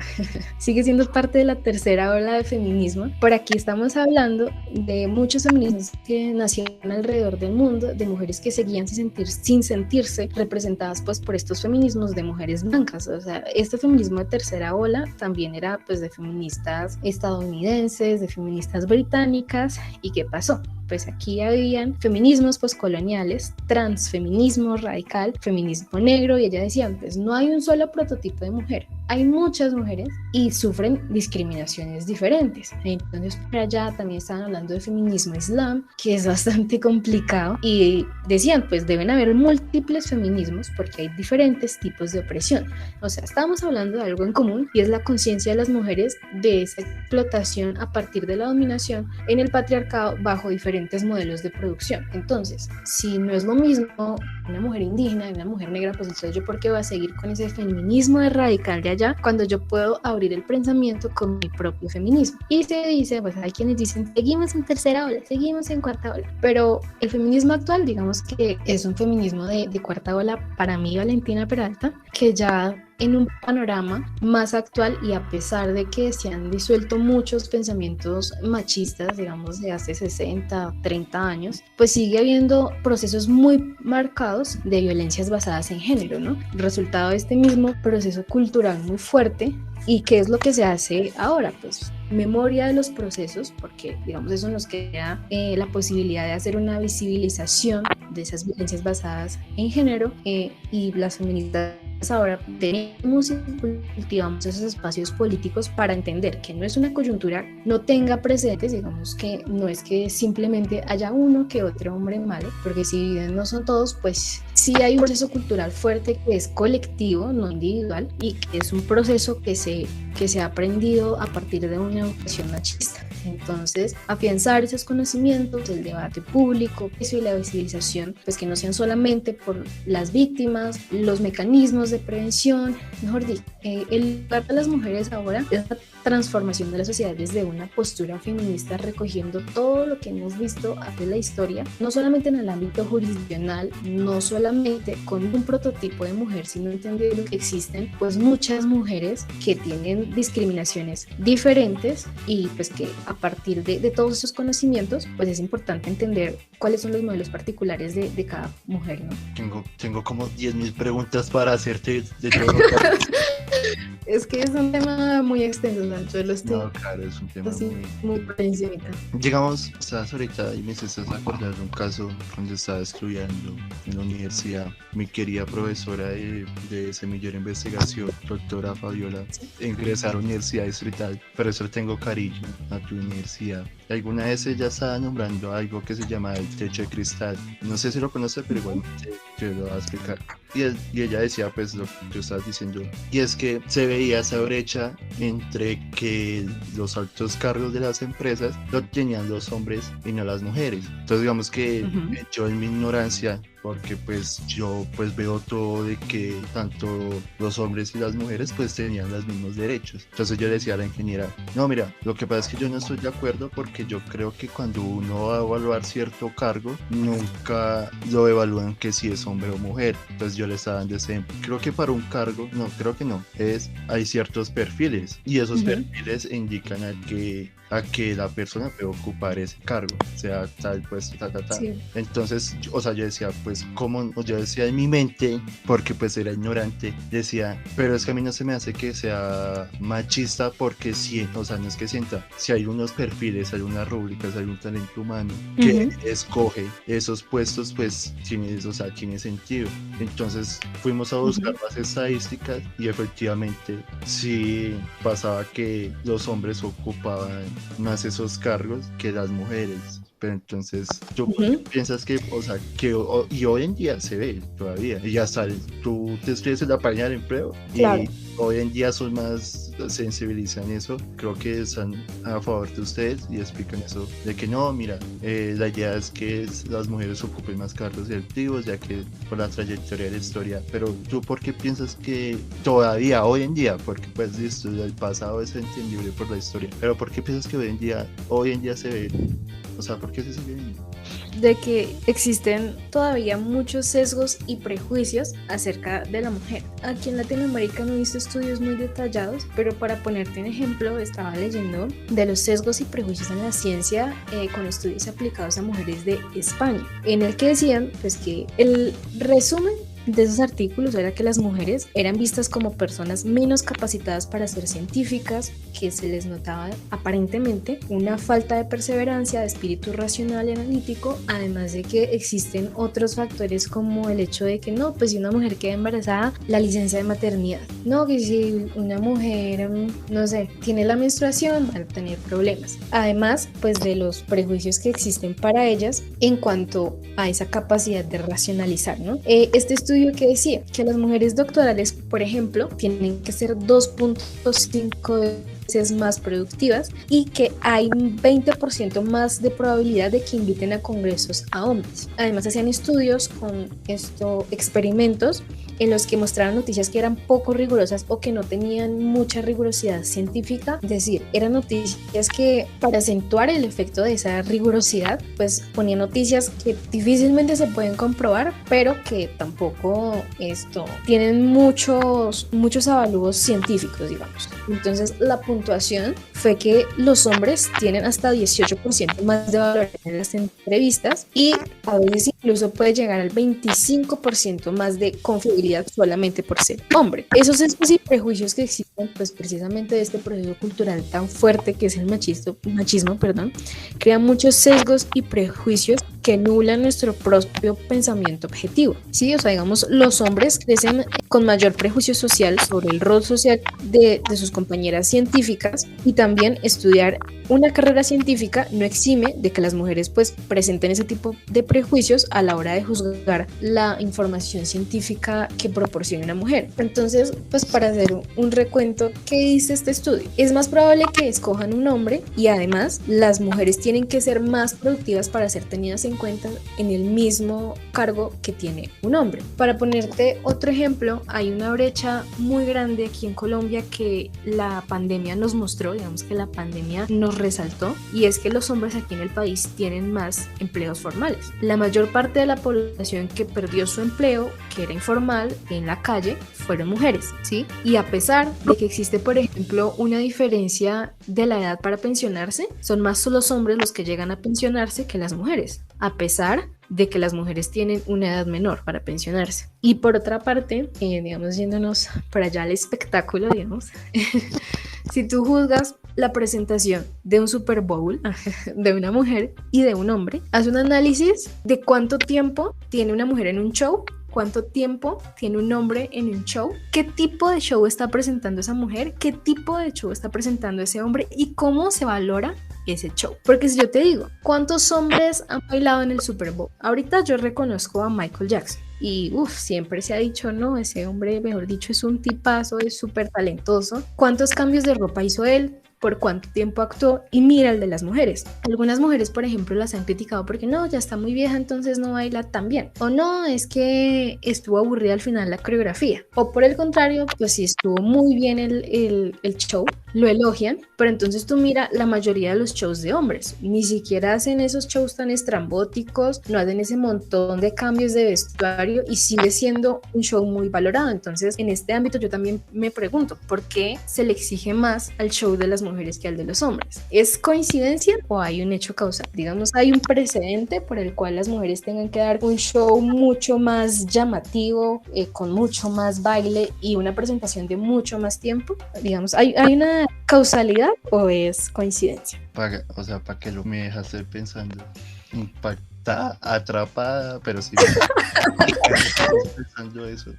sigue siendo parte de la tercera ola de feminismo. Por aquí estamos hablando de muchos feminismos que nacieron alrededor del mundo, de mujeres que seguían sin sentirse representadas pues por estos feminismos de mujeres blancas. O sea, este feminismo de tercera ola también era pues de feministas estadounidenses, de feministas británicas. ¿Y qué pasó? Pues aquí habían feminismos postcoloniales, transfeminismo radical, feminismo negro, y ellas decían, pues no hay un solo prototipo de mujer, hay muchas mujeres y sufren discriminaciones diferentes. Entonces por allá también estaban hablando de feminismo islam, que es bastante complicado, y decían, pues deben haber múltiples feminismos porque hay diferentes tipos de opresión. O sea, estábamos hablando de algo en común, y es la conciencia de las mujeres de esa explotación a partir de la dominación en el patriarcado bajo diferentes modelos de producción. Entonces, si no es lo mismo una mujer indígena y una mujer negra, pues entonces yo por qué voy a seguir con ese feminismo de radical de allá cuando yo puedo abrir el pensamiento con mi propio feminismo. Y se dice, pues hay quienes dicen, seguimos en tercera ola, seguimos en cuarta ola, pero el feminismo actual, digamos que es un feminismo de cuarta ola para mí, Valentina Peralta, que ya en un panorama más actual, y a pesar de que se han disuelto muchos pensamientos machistas, digamos de hace 60, 30 años, pues sigue habiendo procesos muy marcados de violencias basadas en género, ¿no? El resultado de este mismo proceso cultural muy fuerte. ¿Y qué es lo que se hace ahora? Pues memoria de los procesos, porque digamos eso nos crea la posibilidad de hacer una visibilización de esas violencias basadas en género, y las feministas ahora tenemos y cultivamos esos espacios políticos para entender que no es una coyuntura, no tenga precedentes, digamos que no es que simplemente haya uno que otro hombre malo, porque si no son todos, pues sí hay un proceso cultural fuerte que es colectivo, no individual, y que es un proceso que se ha aprendido a partir de una educación machista. Entonces, afianzar esos conocimientos, el debate público, eso y la visibilización, pues que no sean solamente por las víctimas, los mecanismos de prevención, mejor dicho, el lugar de las mujeres ahora es la transformación de la sociedad desde una postura feminista, recogiendo todo lo que hemos visto hacia la historia, no solamente en el ámbito jurisdiccional, no solamente con un prototipo de mujer, sino entendiendo que existen pues muchas mujeres que tienen discriminaciones diferentes, y pues que a partir de todos esos conocimientos pues es importante entender cuáles son los modelos particulares de cada mujer, ¿no? Tengo como 10.000 preguntas para hacerte de todo. Es que es un tema muy extenso, ¿no? Yo lo estoy No, claro, es un tema así muy... muy por encimita. Digamos, estás ahorita y me hiciste acordar de un caso cuando estaba estudiando en la universidad. Mi querida profesora de semillero de investigación, doctora Fabiola, ingresó a la Universidad Distrital. Por eso le tengo cariño a tu universidad. Alguna vez ella estaba nombrando algo que se llama el techo de cristal. No sé si lo conoces, pero igualmente te lo voy a explicar. Y ella decía pues lo que tú estás diciendo, y es que se veía esa brecha entre que los altos cargos de las empresas lo tenían los hombres y no las mujeres. Entonces digamos que yo en mi ignorancia, porque pues yo pues veo todo de que tanto los hombres y las mujeres pues tenían los mismos derechos. Entonces yo le decía a la ingeniera, no mira, lo que pasa es que yo no estoy de acuerdo porque yo creo que cuando uno va a evaluar cierto cargo, nunca lo evalúan que si es hombre o mujer. Entonces yo le estaba dando ese ejemplo. Creo que para un cargo, no, creo que no, hay ciertos perfiles y esos perfiles indican a que la persona puede ocupar ese cargo, sea tal puesto, Sí. Entonces, o sea, yo decía, pues, ¿cómo? Yo decía en mi mente, porque pues era ignorante, decía, pero es que a mí no se me hace que sea machista porque sí, o sea, no es que sienta, si hay unos perfiles, hay unas rúbricas, hay un talento humano que escoge esos puestos, pues, tiene sentido. Entonces, fuimos a buscar las estadísticas y efectivamente sí pasaba que los hombres ocupaban más esos cargos que las mujeres. Pero entonces, ¿tú piensas que, o sea, y hoy en día se ve todavía, y hasta tú te escribes en la página del empleo Claro. y hoy en día son más, sensibilizan eso, creo que están a favor de ustedes y explican eso, de que no, mira, la idea es que las mujeres ocupen más cargos directivos, ya que por la trayectoria de la historia, pero ¿tú por qué piensas que todavía, hoy en día, porque pues listo, el pasado es entendible por la historia, pero ¿por qué piensas que hoy en día se ve? O sea, ¿por qué se sigue viendo? De que existen todavía muchos sesgos y prejuicios acerca de la mujer. Aquí en Latinoamérica no he visto estudios muy detallados, pero para ponerte un ejemplo, estaba leyendo de los sesgos y prejuicios en la ciencia con estudios aplicados a mujeres de España, en el que decían pues que el resumen de esos artículos era que las mujeres eran vistas como personas menos capacitadas para ser científicas, que se les notaba aparentemente una falta de perseverancia, de espíritu racional y analítico, además de que existen otros factores como el hecho de que no, pues si una mujer queda embarazada, la licencia de maternidad, no, que si una mujer, no sé, tiene la menstruación, van a tener problemas, además pues de los prejuicios que existen para ellas en cuanto a esa capacidad de racionalizar, ¿no? Este estudio que decía que las mujeres doctorales, por ejemplo, tienen que ser 2.5 veces más productivas y que hay un 20% más de probabilidad de que inviten a congresos a hombres. Además hacían estudios con experimentos en los que mostraban noticias que eran poco rigurosas o que no tenían mucha rigurosidad científica, es decir, eran noticias que para acentuar el efecto de esa rigurosidad, pues ponían noticias que difícilmente se pueden comprobar, pero que tampoco tienen muchos avalúos científicos, digamos. Entonces la puntuación fue que los hombres tienen hasta 18% más de valor en las entrevistas y a veces incluso puede llegar al 25% más de confiabilidad solamente por ser hombre. Esos sesgos y prejuicios que existen pues precisamente de este proceso cultural tan fuerte que es el machismo, crean muchos sesgos y prejuicios que nublan nuestro propio pensamiento objetivo, ¿sí? O sea, digamos, los hombres crecen con mayor prejuicio social sobre el rol social de sus compañeras científicas y también estudiar una carrera científica no exime de que las mujeres pues presenten ese tipo de prejuicios a la hora de juzgar la información científica que proporciona una mujer. Entonces, pues para hacer un recuento, ¿qué dice este estudio? Es más probable que escojan un hombre y además las mujeres tienen que ser más productivas para ser tenidas en cuenta en el mismo cargo que tiene un hombre. Para ponerte otro ejemplo, hay una brecha muy grande aquí en Colombia que la pandemia nos mostró, digamos que la pandemia nos resaltó, y es que los hombres aquí en el país tienen más empleos formales. La mayor parte de la población que perdió su empleo, que era informal, en la calle, fueron mujeres, ¿sí? Y a pesar de que existe, por ejemplo, una diferencia de la edad para pensionarse, son más los hombres los que llegan a pensionarse que las mujeres. a pesar de que las mujeres tienen una edad menor para pensionarse. Y por otra parte, digamos, yéndonos para allá al espectáculo, digamos, si tú juzgas la presentación de un Super Bowl de una mujer y de un hombre, haz un análisis de cuánto tiempo tiene una mujer en un show, cuánto tiempo tiene un hombre en un show, qué tipo de show está presentando esa mujer, qué tipo de show está presentando ese hombre y cómo se valora ese show. Porque si yo te digo, ¿cuántos hombres han bailado en el Super Bowl? Ahorita yo reconozco a Michael Jackson y siempre se ha dicho, no, ese hombre, mejor dicho, es un tipazo, es súper talentoso. ¿Cuántos cambios de ropa hizo él? ¿Por cuánto tiempo actuó? Y mira el de las mujeres. Algunas mujeres, por ejemplo, las han criticado porque no, ya está muy vieja, entonces no baila tan bien. O no, es que estuvo aburrida al final la coreografía. O por el contrario, pues sí estuvo muy bien el show, lo elogian, pero entonces tú mira la mayoría de los shows de hombres. Ni siquiera hacen esos shows tan estrambóticos, no hacen ese montón de cambios de vestuario y sigue siendo un show muy valorado. Entonces, en este ámbito yo también me pregunto, ¿por qué se le exige más al show de las mujeres que al de los hombres? ¿Es coincidencia o hay un hecho causal? Digamos, hay un precedente por el cual las mujeres tengan que dar un show mucho más llamativo, con mucho más baile y una presentación de mucho más tiempo. Digamos, ¿hay una causalidad o es coincidencia? ¿Para que lo me dejaste pensando? Impactada, atrapada, pero sí. Pensando eso.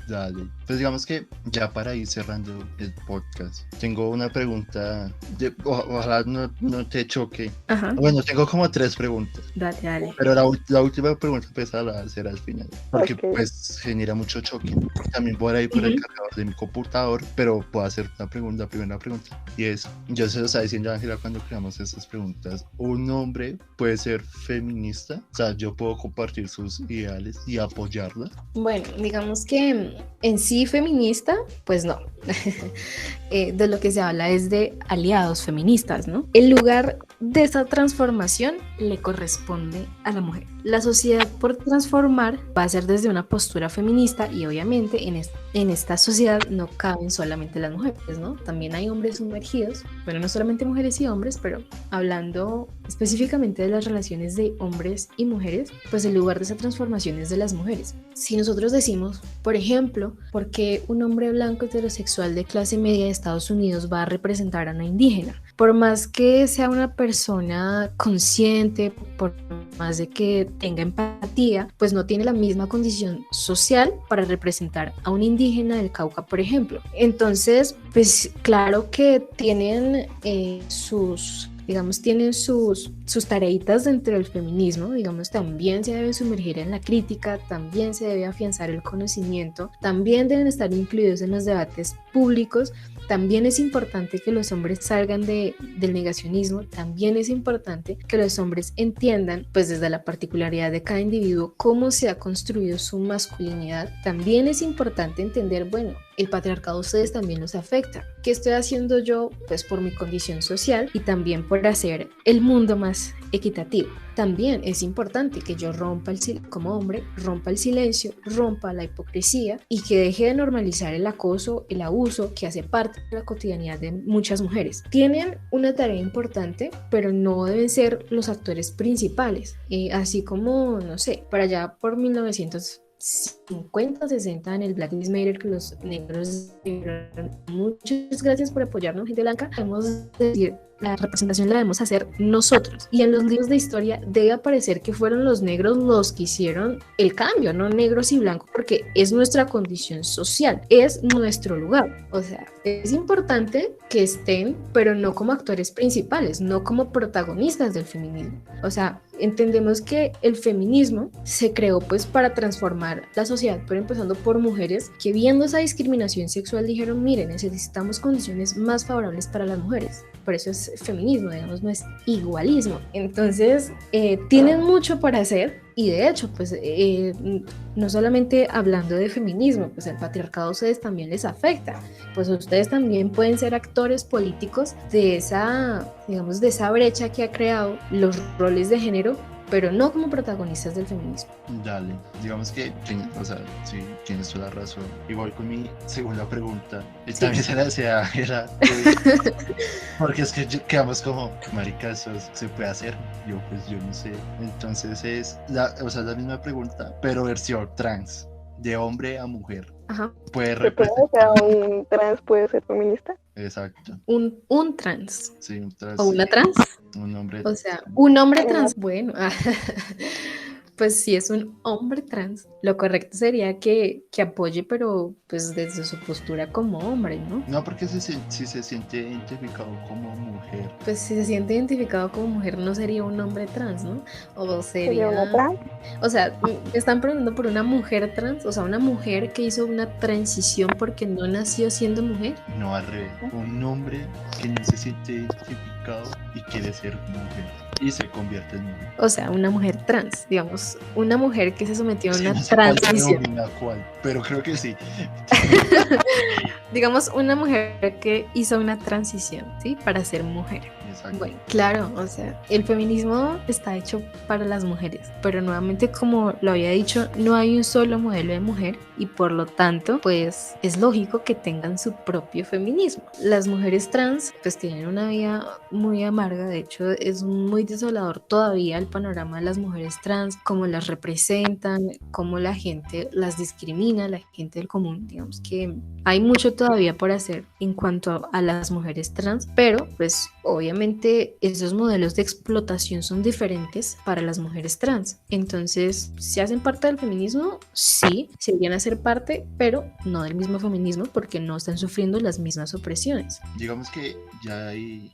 Dale. Pues digamos que ya para ir cerrando el podcast, tengo una pregunta, ojalá no te choque. Ajá. Bueno, tengo como 3 preguntas. Dale. Pero la última pregunta pues la voy a hacer al final, porque Okay. pues genera mucho choque. También voy a ir por el cargador de mi computador, pero puedo hacer la primera pregunta. Y es, yo se lo estaba diciendo a Ángela cuando creamos esas preguntas, ¿un hombre puede ser feminista? O sea, yo puedo compartir sus ideales y apoyarla. Bueno, digamos que en sí feminista, pues no. De lo que se habla es de aliados feministas, ¿no? El lugar de esa transformación le corresponde a la mujer. La sociedad por transformar va a ser desde una postura feminista y obviamente en esta sociedad no caben solamente las mujeres, ¿no? También hay hombres sumergidos, bueno, no solamente mujeres y hombres, pero hablando específicamente de las relaciones de hombres y mujeres, pues el lugar de esa transformación es de las mujeres. Si nosotros decimos, por ejemplo, ¿por qué un hombre blanco heterosexual de clase media de Estados Unidos va a representar a una indígena? Por más que sea una persona consciente, por más de que tenga empatía, pues no tiene la misma condición social para representar a un indígena del Cauca, por ejemplo. Entonces, pues claro que tienen tienen sus tareitas dentro del feminismo, digamos, también se debe sumergir en la crítica, también se debe afianzar el conocimiento, también deben estar incluidos en los debates públicos, también es importante que los hombres salgan del negacionismo, también es importante que los hombres entiendan, pues desde la particularidad de cada individuo, cómo se ha construido su masculinidad, también es importante entender, bueno, el patriarcado a ustedes también los afecta. ¿Qué estoy haciendo yo? Pues por mi condición social y también por hacer el mundo más equitativo. También es importante que yo como hombre, rompa el silencio, rompa la hipocresía y que deje de normalizar el acoso, el abuso que hace parte de la cotidianidad de muchas mujeres. Tienen una tarea importante, pero no deben ser los actores principales. Así como, no sé, para allá por 1950, 60 en el Black Lives Matter, que los negros dijeron, muchas gracias por apoyarnos, gente blanca, debemos decir, la representación la debemos hacer nosotros, y en los libros de historia debe aparecer que fueron los negros los que hicieron el cambio, no negros y blancos, porque es nuestra condición social, es nuestro lugar. O sea, es importante que estén, pero no como actores principales, no como protagonistas del feminismo. O sea, entendemos que el feminismo se creó pues para transformar la sociedad, pero empezando por mujeres que viendo esa discriminación sexual dijeron, miren, necesitamos condiciones más favorables para las mujeres. Por eso es feminismo, digamos, no es igualismo. Entonces, tienen mucho para hacer y de hecho, pues no solamente hablando de feminismo, pues el patriarcado a ustedes también les afecta. Pues ustedes también pueden ser actores políticos de esa, digamos, de esa brecha que ha creado los roles de género pero no como protagonistas del feminismo. Dale, digamos que, o sea, sí, tienes toda la razón. Igual con mi segunda pregunta, y Sí. también se la hacía porque es que quedamos como, marica, eso se puede hacer. Yo no sé. Entonces o sea, la misma pregunta, pero versión trans, de hombre a mujer. Ajá. Puede ¿Se puede, o sea, representar. un trans puede ser feminista? Exacto. Un trans Sí, un trans, o una trans. un hombre. O sea, un hombre Una- trans, bueno, pues si es un hombre trans, lo correcto sería que apoye, pero pues desde su postura como hombre, ¿no? No, porque si se siente identificado como mujer. Pues si se siente identificado como mujer, no sería un hombre trans, ¿no? O ¿Sería una sería, trans? o sea, me están preguntando por una mujer trans, o sea, una mujer que hizo una transición porque no nació siendo mujer. No, al revés. Un hombre que no se siente identificado y quiere ser mujer. Y se convierte en mujer. O sea, una mujer trans, digamos, una mujer que se sometió a Sí, una no sé cuál transición. predomina cuál, pero creo que sí. Digamos, una mujer que hizo una transición, ¿sí? Para ser mujer. Exacto. Bueno, claro, o sea, el feminismo está hecho para las mujeres, pero nuevamente, como lo había dicho, no hay un solo modelo de mujer y por lo tanto, pues es lógico que tengan su propio feminismo. Las mujeres trans, pues tienen una vida muy amarga, de hecho, es muy desolador todavía el panorama de las mujeres trans, cómo las representan, cómo la gente las discrimina, la gente del común, digamos que hay mucho todavía por hacer en cuanto a las mujeres trans, pero pues obviamente esos modelos de explotación son diferentes para las mujeres trans. Entonces, ¿se hacen parte del feminismo? Sí, se irían a ser parte, pero no del mismo feminismo porque no están sufriendo las mismas opresiones. Digamos que ya hay.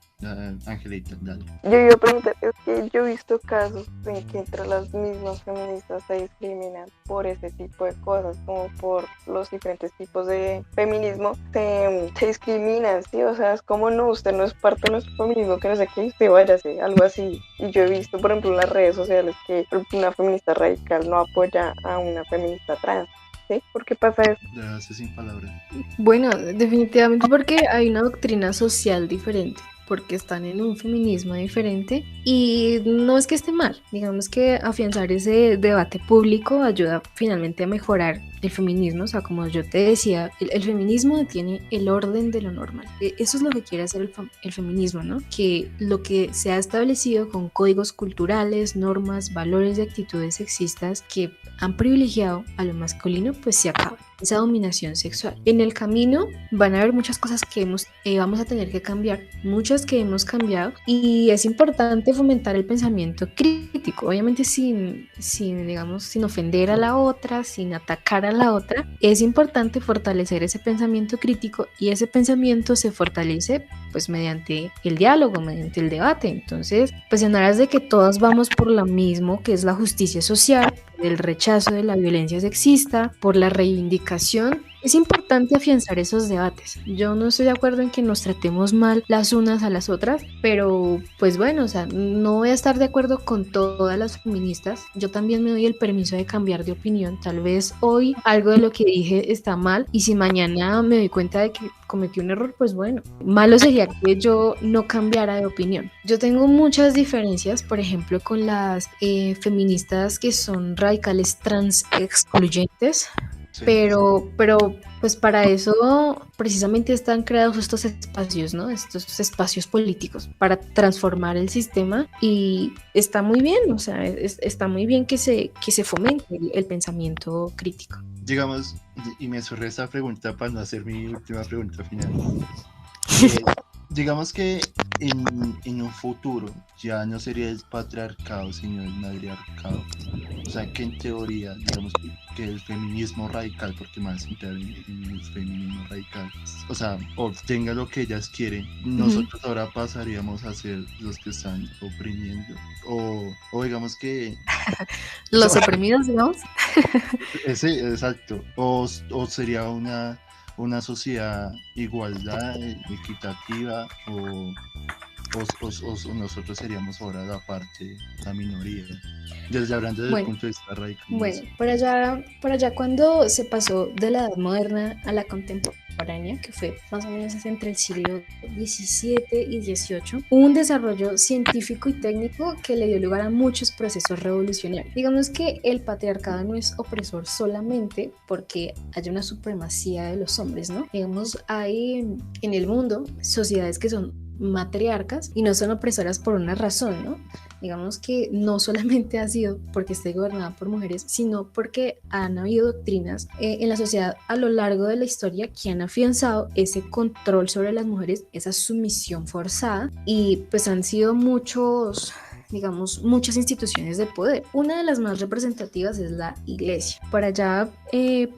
Angelita, dale. Yo iba a preguntar, es que yo he visto casos en que entre las mismas feministas se discriminan por ese tipo de cosas, como por los diferentes tipos de feminismo, se discriminan, ¿sí? O sea, es como, no, usted no es parte de nuestro feminismo, que no sé qué, usted váyase, algo así. Y yo he visto, por ejemplo, en las redes sociales que por ejemplo, una feminista radical no apoya a una feminista trans. ¿Sí? ¿Por qué pasa eso? Dejaste sin palabras. Bueno, definitivamente porque hay una doctrina social diferente, porque están en un feminismo diferente y no es que esté mal, digamos que afianzar ese debate público ayuda finalmente a mejorar el feminismo, o sea, como yo te decía, el feminismo tiene el orden de lo normal, eso es lo que quiere hacer el feminismo, ¿no? Que lo que se ha establecido con códigos culturales, normas, valores y actitudes sexistas que han privilegiado a lo masculino, pues se acaba esa dominación sexual. En el camino van a haber muchas cosas que vamos a tener que cambiar, muchas que hemos cambiado y es importante fomentar el pensamiento crítico, obviamente digamos, sin ofender a la otra, sin atacar a la otra, es importante fortalecer ese pensamiento crítico y ese pensamiento se fortalece pues mediante el diálogo, mediante el debate. Entonces, pues en aras de que todas vamos por lo mismo, que es la justicia social, el rechazo de la violencia sexista, por la reivindicación, es importante afianzar esos debates. Yo no estoy de acuerdo en que nos tratemos mal las unas a las otras, pero pues bueno, o sea, no voy a estar de acuerdo con todas las feministas. Yo también me doy el permiso de cambiar de opinión. Tal vez hoy algo de lo que dije está mal y si mañana me doy cuenta de que cometí un error, pues bueno, malo sería que yo no cambiara de opinión. Yo tengo muchas diferencias, por ejemplo, con las feministas que son radicales trans excluyentes. Sí. Pero pues para eso precisamente están creados estos espacios, ¿no? Estos espacios políticos para transformar el sistema y está muy bien, o sea, está muy bien que se fomente el pensamiento crítico. Digamos, y me surge esta pregunta para no hacer mi última pregunta final. Digamos que en un futuro ya no sería el patriarcado, sino el matriarcado. O sea, que en teoría, digamos que el feminismo radical, porque más en el feminismo radical, o sea, obtenga lo que ellas quieren, nosotros ahora pasaríamos a ser los que están oprimiendo. O digamos que... Los oprimidos, digamos. Sí, exacto. O sería una sociedad igualdad, equitativa, o nosotros seríamos ahora la parte, la minoría. Desde hablando desde el punto de vista radical. Bueno, por allá cuando se pasó de la edad moderna a la contemporánea, contemporánea, que fue más o menos entre el siglo XVII y XVIII, hubo un desarrollo científico y técnico que le dio lugar a muchos procesos revolucionarios. Digamos que el patriarcado no es opresor solamente porque haya una supremacía de los hombres, ¿no? Digamos, hay en el mundo sociedades que son matriarcas y no son opresoras por una razón, ¿no? Digamos que no solamente ha sido porque esté gobernada por mujeres, sino porque han habido doctrinas en la sociedad a lo largo de la historia que han afianzado ese control sobre las mujeres, esa sumisión forzada, y pues han sido digamos, muchas instituciones de poder. Una de las más representativas es la iglesia. Para allá,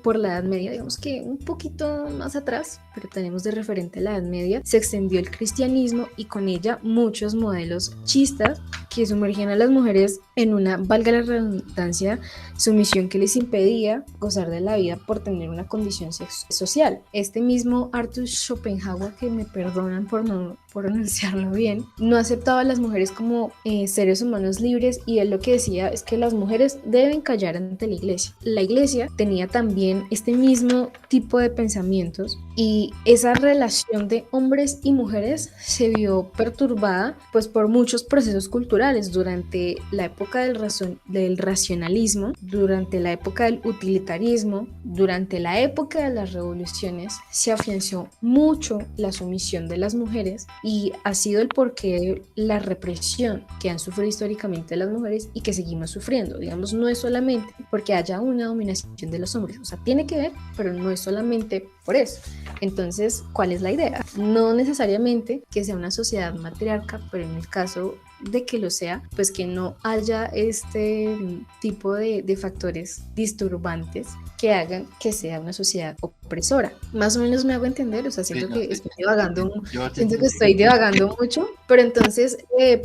por la Edad Media, digamos que un poquito más atrás, pero tenemos de referente la Edad Media, se extendió el cristianismo y con ella muchos modelos machistas que sumergían a las mujeres en una, valga la redundancia, sumisión que les impedía gozar de la vida por tener una condición social. Este mismo Arthur Schopenhauer, que me perdonan por no pronunciarlo bien, no aceptaba a las mujeres como seres humanos libres, y él lo que decía es que las mujeres deben callar ante la iglesia. La iglesia tenía también este mismo tipo de pensamientos, y esa relación de hombres y mujeres se vio perturbada pues por muchos procesos culturales durante la época del racionalismo, durante la época del utilitarismo, durante la época de las revoluciones. Se afianzó mucho la sumisión de las mujeres, y ha sido el porqué de la represión que han sufrido históricamente las mujeres y que seguimos sufriendo. Digamos, no es solamente porque haya una dominación de los hombres, o sea, tiene que ver, pero no es solamente por eso. Entonces, ¿cuál es la idea? No necesariamente que sea una sociedad matriarca, pero en el caso de que lo sea, pues que no haya este tipo de factores disturbantes que hagan que sea una sociedad opresora. Más o menos me hago entender, o sea, siento que estoy divagando mucho, pero entonces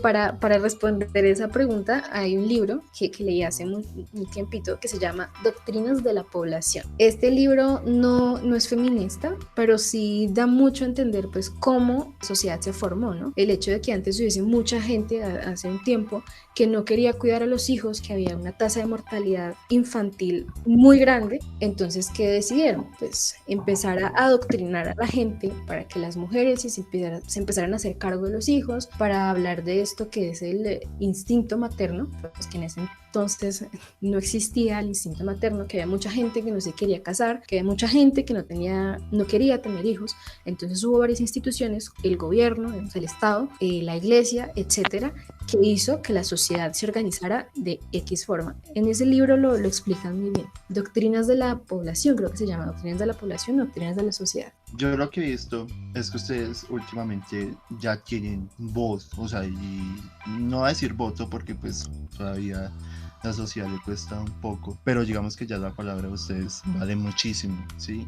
para responder esa pregunta hay un libro que leí hace un tiempito que se llama Doctrinas de la Población. Este libro no es feminista, pero sí da mucho a entender pues cómo la sociedad se formó, ¿no? El hecho de que antes hubiese mucha gente hace un tiempo que no quería cuidar a los hijos, que había una tasa de mortalidad infantil muy grande. Entonces, ¿qué decidieron? Pues empezar a adoctrinar a la gente para que las mujeres se empezaran a hacer cargo de los hijos, para hablar de esto que es el instinto materno, pues que en ese entonces no existía el instinto materno, que había mucha gente que no se quería casar, que había mucha gente que no quería tener hijos. Entonces hubo varias instituciones, el gobierno, el Estado, la iglesia, etcétera, que hizo que la sociedad se organizara de X forma. En ese libro lo explican muy bien. Doctrinas de la población, creo que se llama Doctrinas de la población, Doctrinas de la sociedad. Yo lo que he visto es que ustedes últimamente ya tienen voz, o sea, y no voy a decir voto porque pues todavía la sociedad le cuesta un poco, pero digamos que ya la palabra de ustedes vale muchísimo, ¿sí?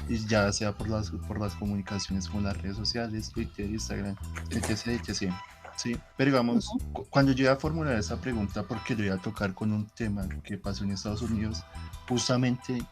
Y ya sea por las comunicaciones con las redes sociales, Twitter, Instagram, etc. Sí, pero digamos, cuando yo iba a formular esa pregunta, porque yo iba a tocar con un tema que pasó en Estados Unidos, justamente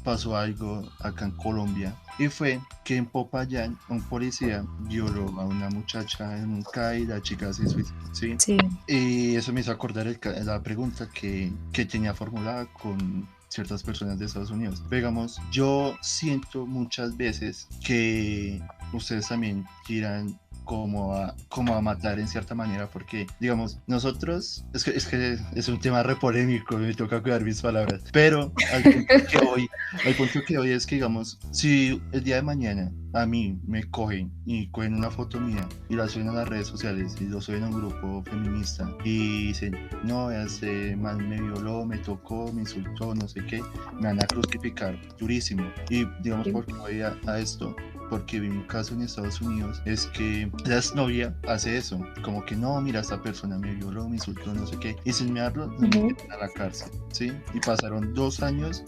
pasó algo acá en Colombia, y fue que en Popayán un policía violó a una muchacha en un CAI, la chica se suicidó, ¿sí? Sí. Y eso me hizo acordar la pregunta que tenía formulada con ciertas personas de Estados Unidos. Digamos, yo siento muchas veces que ustedes también tiran como a matar en cierta manera, porque digamos, nosotros, es que es un tema re polémico, me toca cuidar mis palabras, pero al punto que hoy es que, digamos, si el día de mañana a mí me cogen una foto mía y la suben a las redes sociales y lo suben a un grupo feminista y dicen, no, ese man me violó, me tocó, me insultó, no sé qué, me van a crucificar durísimo. Y digamos, ¿por qué voy a esto? Porque vi un caso en Estados Unidos, es que la exnovia hace eso, como que no, mira, esta persona me violó, me insultó, no sé qué, y sin mirarlo, me meten a la cárcel, ¿sí? Y pasaron 2 años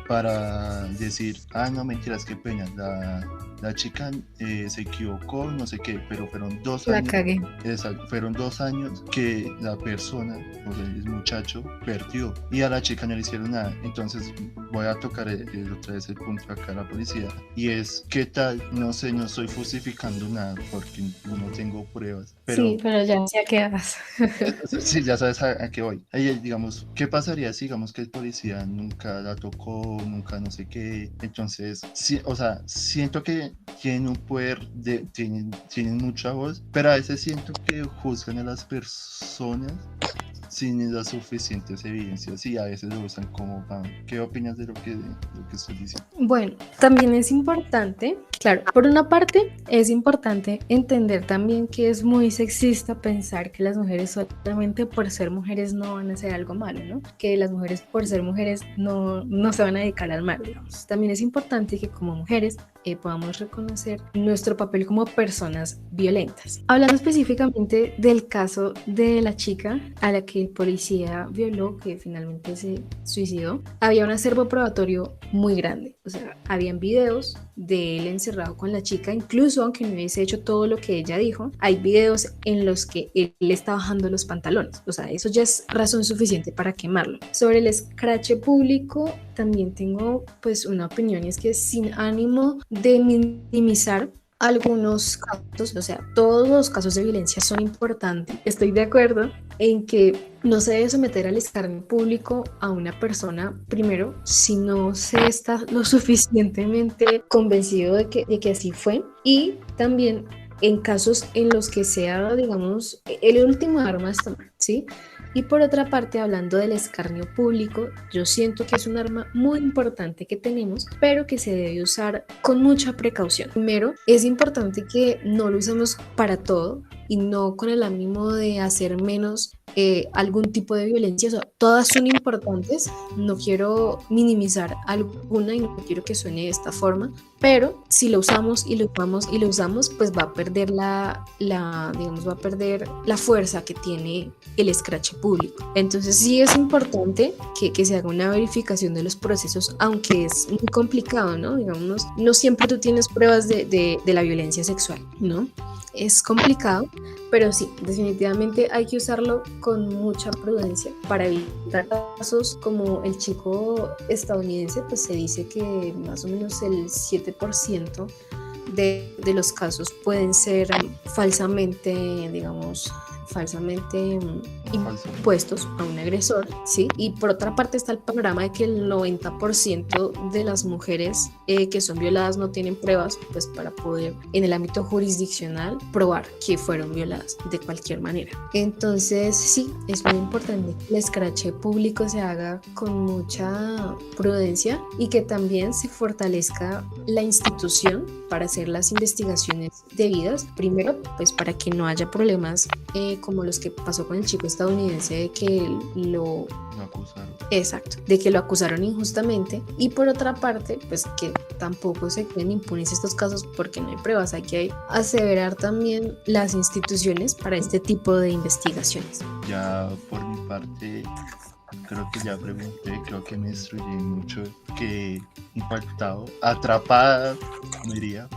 para decir, no, mentiras, qué pena, la chica se equivocó, no sé qué, pero fueron 2 años. La cagué. Exacto, fueron 2 años que la persona, o sea, el muchacho, perdió, y a la chica no le hicieron nada. Entonces voy a tocar otra vez el punto acá a la policía, y es, ¿qué tal No sé, no estoy justificando nada porque no tengo pruebas, pero Sí, pero ya quedas. sí, ya sabes a qué voy. Digamos, ¿qué pasaría si digamos que el policía nunca la tocó, nunca no sé qué? Entonces, sí, o sea, siento que tienen un poder, tienen mucha voz, pero a veces siento que juzgan a las personas sin las suficientes evidencias y a veces lo usan como pan. ¿Qué opinas de lo que estoy diciendo? Bueno, también es importante, claro, por una parte es importante entender también que es muy sexista pensar que las mujeres solamente por ser mujeres no van a hacer algo malo, ¿no? Que las mujeres por ser mujeres no se van a dedicar al mal, digamos. También es importante que como mujeres podamos reconocer nuestro papel como personas violentas. Hablando específicamente del caso de la chica a la que el policía violó, que finalmente se suicidó, había un acervo probatorio muy grande. O sea, habían videos de él encerrado con la chica, incluso aunque no hubiese hecho todo lo que ella dijo, hay videos en los que él le está bajando los pantalones. O sea, eso ya es razón suficiente para quemarlo. Sobre el escrache público, también tengo pues una opinión, y es que sin ánimo de minimizar algunos casos, o sea, todos los casos de violencia son importantes. Estoy de acuerdo en que no se debe someter al escarnio público a una persona, primero, si no se está lo suficientemente convencido de que así fue, y también en casos en los que sea, digamos, el último arma es tomar, ¿sí? Y por otra parte, hablando del escarnio público, yo siento que es un arma muy importante que tenemos, pero que se debe usar con mucha precaución. Primero, es importante que no lo usemos para todo y no con el ánimo de hacer menos algún tipo de violencia. O sea, todas son importantes, no quiero minimizar alguna y no quiero que suene de esta forma, pero si lo usamos y lo usamos y lo usamos, pues va a perder digamos, va a perder la fuerza que tiene el escrache público. Entonces sí es importante que se haga una verificación de los procesos, aunque es muy complicado, ¿no? Digamos, no siempre tú tienes pruebas de la violencia sexual, ¿no? Es complicado, pero sí, definitivamente hay que usarlo con mucha prudencia para evitar casos como el chico estadounidense. Pues se dice que más o menos el 7% de los casos pueden ser falsamente, digamos, impuestos a un agresor, ¿sí? Y por otra parte está el panorama de que el 90% de las mujeres que son violadas no tienen pruebas, pues para poder en el ámbito jurisdiccional probar que fueron violadas de cualquier manera. Entonces sí, es muy importante que el escrache público se haga con mucha prudencia y que también se fortalezca la institución para hacer las investigaciones debidas, primero pues para que no haya problemas como los que pasó con el chico estadounidense de que lo acusaron. Exacto, de que lo acusaron injustamente, y por otra parte pues que tampoco se queden impunes estos casos porque no hay pruebas. Hay que aseverar también las instituciones para este tipo de investigaciones. Ya por mi parte creo que ya pregunté, creo que me destruí mucho, que impactado, atrapada, me diría.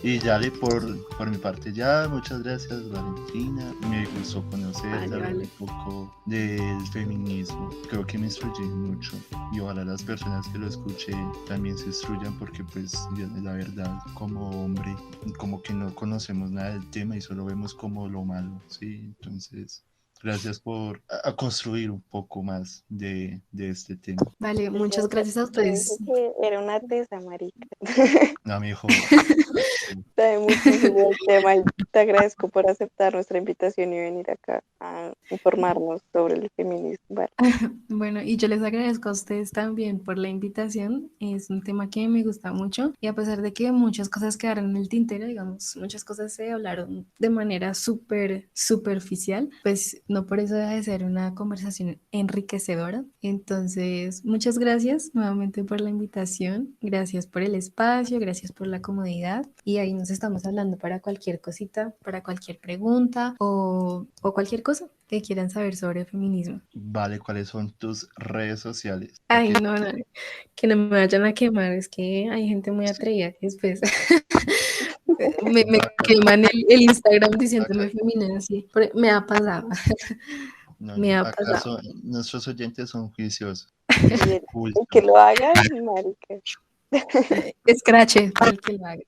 Y ya por mi parte ya, muchas gracias Valentina, me gustó conocerla, Vale. un poco del feminismo, creo que me instruye mucho y ojalá las personas que lo escuchen también se instruyan porque pues la verdad como hombre como que no conocemos nada del tema y solo vemos como lo malo, ¿sí? Entonces gracias por a construir un poco más de este tema. Vale, muchas gracias a Yo ustedes. dije que era una tesa, marica. No, mi hijo. Sabe muchísimo el tema y te agradezco por aceptar nuestra invitación y venir acá a informarnos sobre el feminismo. Vale. Bueno, y yo les agradezco a ustedes también por la invitación. Es un tema que me gusta mucho y a pesar de que muchas cosas quedaron en el tintero, digamos, muchas cosas se hablaron de manera súper superficial, pues no por eso deja de ser una conversación enriquecedora. Entonces, muchas gracias nuevamente por la invitación, gracias por el espacio, gracias por la comodidad, y ahí nos estamos hablando para cualquier cosita, para cualquier pregunta o cualquier cosa que quieran saber sobre feminismo. Vale, ¿cuáles son tus redes sociales? Ay, no, que no me vayan a quemar, es que hay gente muy atrevida que después me queman el Instagram diciéndome feminazi. Me ha pasado, No, me ha acá pasado. nuestros oyentes son juiciosos. Y que lo hagan, marica. Escrache para el que lo haga.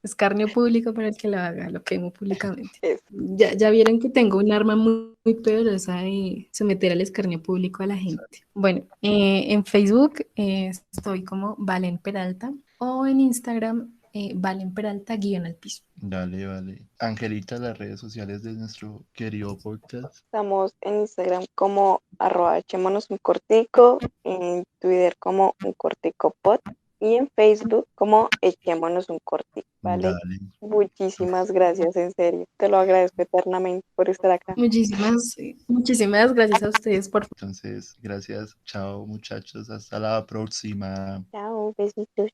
Escarnio público para el que lo haga, lo quemo públicamente. Eso. Ya vieron que tengo un arma muy poderosa de someter al escarnio público a la gente. Bueno, en Facebook estoy como Valen Peralta o en Instagram Valen Peralta guión al piso. Dale, vale. Angelita, las redes sociales de nuestro querido podcast. Estamos en Instagram como @echémonos un cortico, en Twitter como un cortico pod y en Facebook como echémonos un cortico, ¿vale? Dale. Muchísimas gracias, en serio. Te lo agradezco eternamente por estar acá. Muchísimas gracias a ustedes por Entonces, gracias. Chao, muchachos. Hasta la próxima. Chao, besitos.